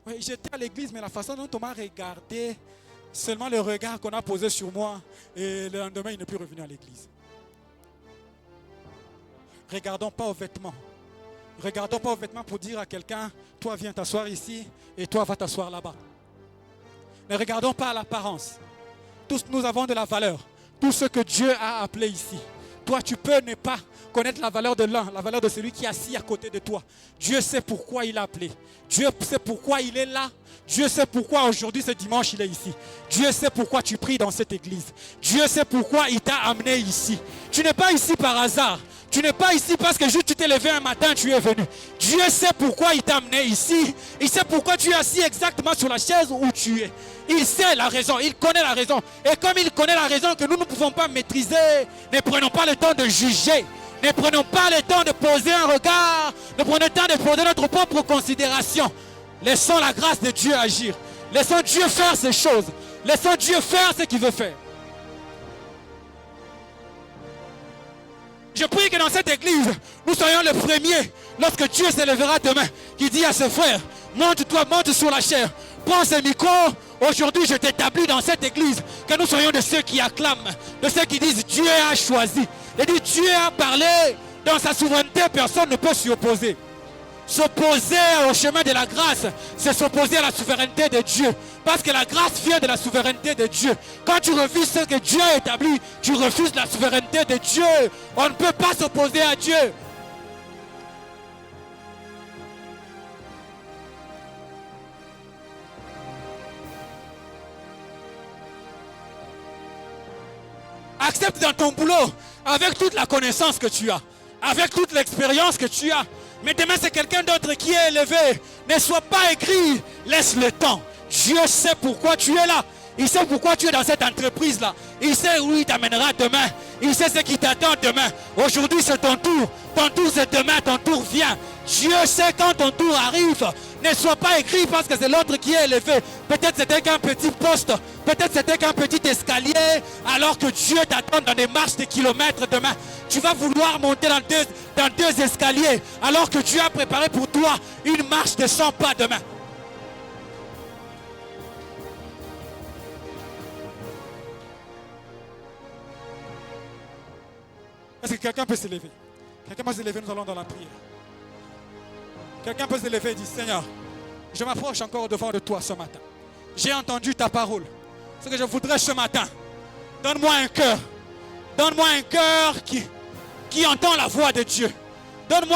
Oui, j'étais à l'église, mais la façon dont on m'a regardé, seulement le regard qu'on a posé sur moi, et le lendemain, il n'est plus revenu à l'église. Regardons pas aux vêtements. Regardons pas aux vêtements pour dire à quelqu'un, toi viens t'asseoir ici et toi va t'asseoir là-bas. Ne regardons pas à l'apparence. Tous nous avons de la valeur. Tout ce que Dieu a appelé ici. Toi tu peux ne pas connaître la valeur de l'un, la valeur de celui qui est assis à côté de toi. Dieu sait pourquoi il a appelé. Dieu sait pourquoi il est là. Dieu sait pourquoi aujourd'hui, ce dimanche, il est ici. Dieu sait pourquoi tu pries dans cette église. Dieu sait pourquoi il t'a amené ici. Tu n'es pas ici par hasard. Tu n'es pas ici parce que juste tu t'es levé un matin, tu es venu. Dieu sait pourquoi il t'a amené ici. Il sait pourquoi tu es assis exactement sur la chaise où tu es. Il sait la raison, il connaît la raison. Et comme il connaît la raison que nous ne pouvons pas maîtriser, ne prenons pas le temps de juger. Ne prenons pas le temps de poser un regard. Ne prenons le temps de poser notre propre considération. Laissons la grâce de Dieu agir. Laissons Dieu faire ces choses. Laissons Dieu faire ce qu'il veut faire. Je prie que dans cette église, nous soyons les premiers, lorsque Dieu se lèvera demain, qui dit à ses frères, monte-toi, monte sur la chair, prends ce micro, aujourd'hui je t'établis dans cette église, que nous soyons de ceux qui acclament, de ceux qui disent Dieu a choisi. Et dit Dieu a parlé, dans sa souveraineté, personne ne peut s'y opposer. S'opposer au chemin de la grâce, c'est s'opposer à la souveraineté de Dieu. Parce que la grâce vient de la souveraineté de Dieu. Quand tu refuses ce que Dieu a établi, tu refuses la souveraineté de Dieu. On ne peut pas s'opposer à Dieu. Accepte dans ton boulot, avec toute la connaissance que tu as, avec toute l'expérience que tu as. Mais demain, c'est quelqu'un d'autre qui est élevé. Ne sois pas aigri, laisse le temps. Dieu sait pourquoi tu es là. Il sait pourquoi tu es dans cette entreprise-là. Il sait où il t'amènera demain. Il sait ce qui t'attend demain. Aujourd'hui, c'est ton tour. Ton tour, c'est demain. Ton tour vient. Dieu sait quand ton tour arrive. Ne sois pas aigri parce que c'est l'autre qui est élevé. Peut-être c'était qu'un petit poste. Peut-être c'était qu'un petit escalier. Alors que Dieu t'attend dans des marches de kilomètres demain. Tu vas vouloir monter dans deux escaliers. Alors que Dieu a préparé pour toi une marche de 100 pas demain. Est-ce que quelqu'un peut s'élever? Quelqu'un peut s'élever, nous allons dans la prière. Quelqu'un peut s'élever et dire, Seigneur, je m'approche encore devant de toi ce matin. J'ai entendu ta parole. Ce que je voudrais ce matin, donne-moi un cœur. Donne-moi un cœur qui entend la voix de Dieu. Donne-moi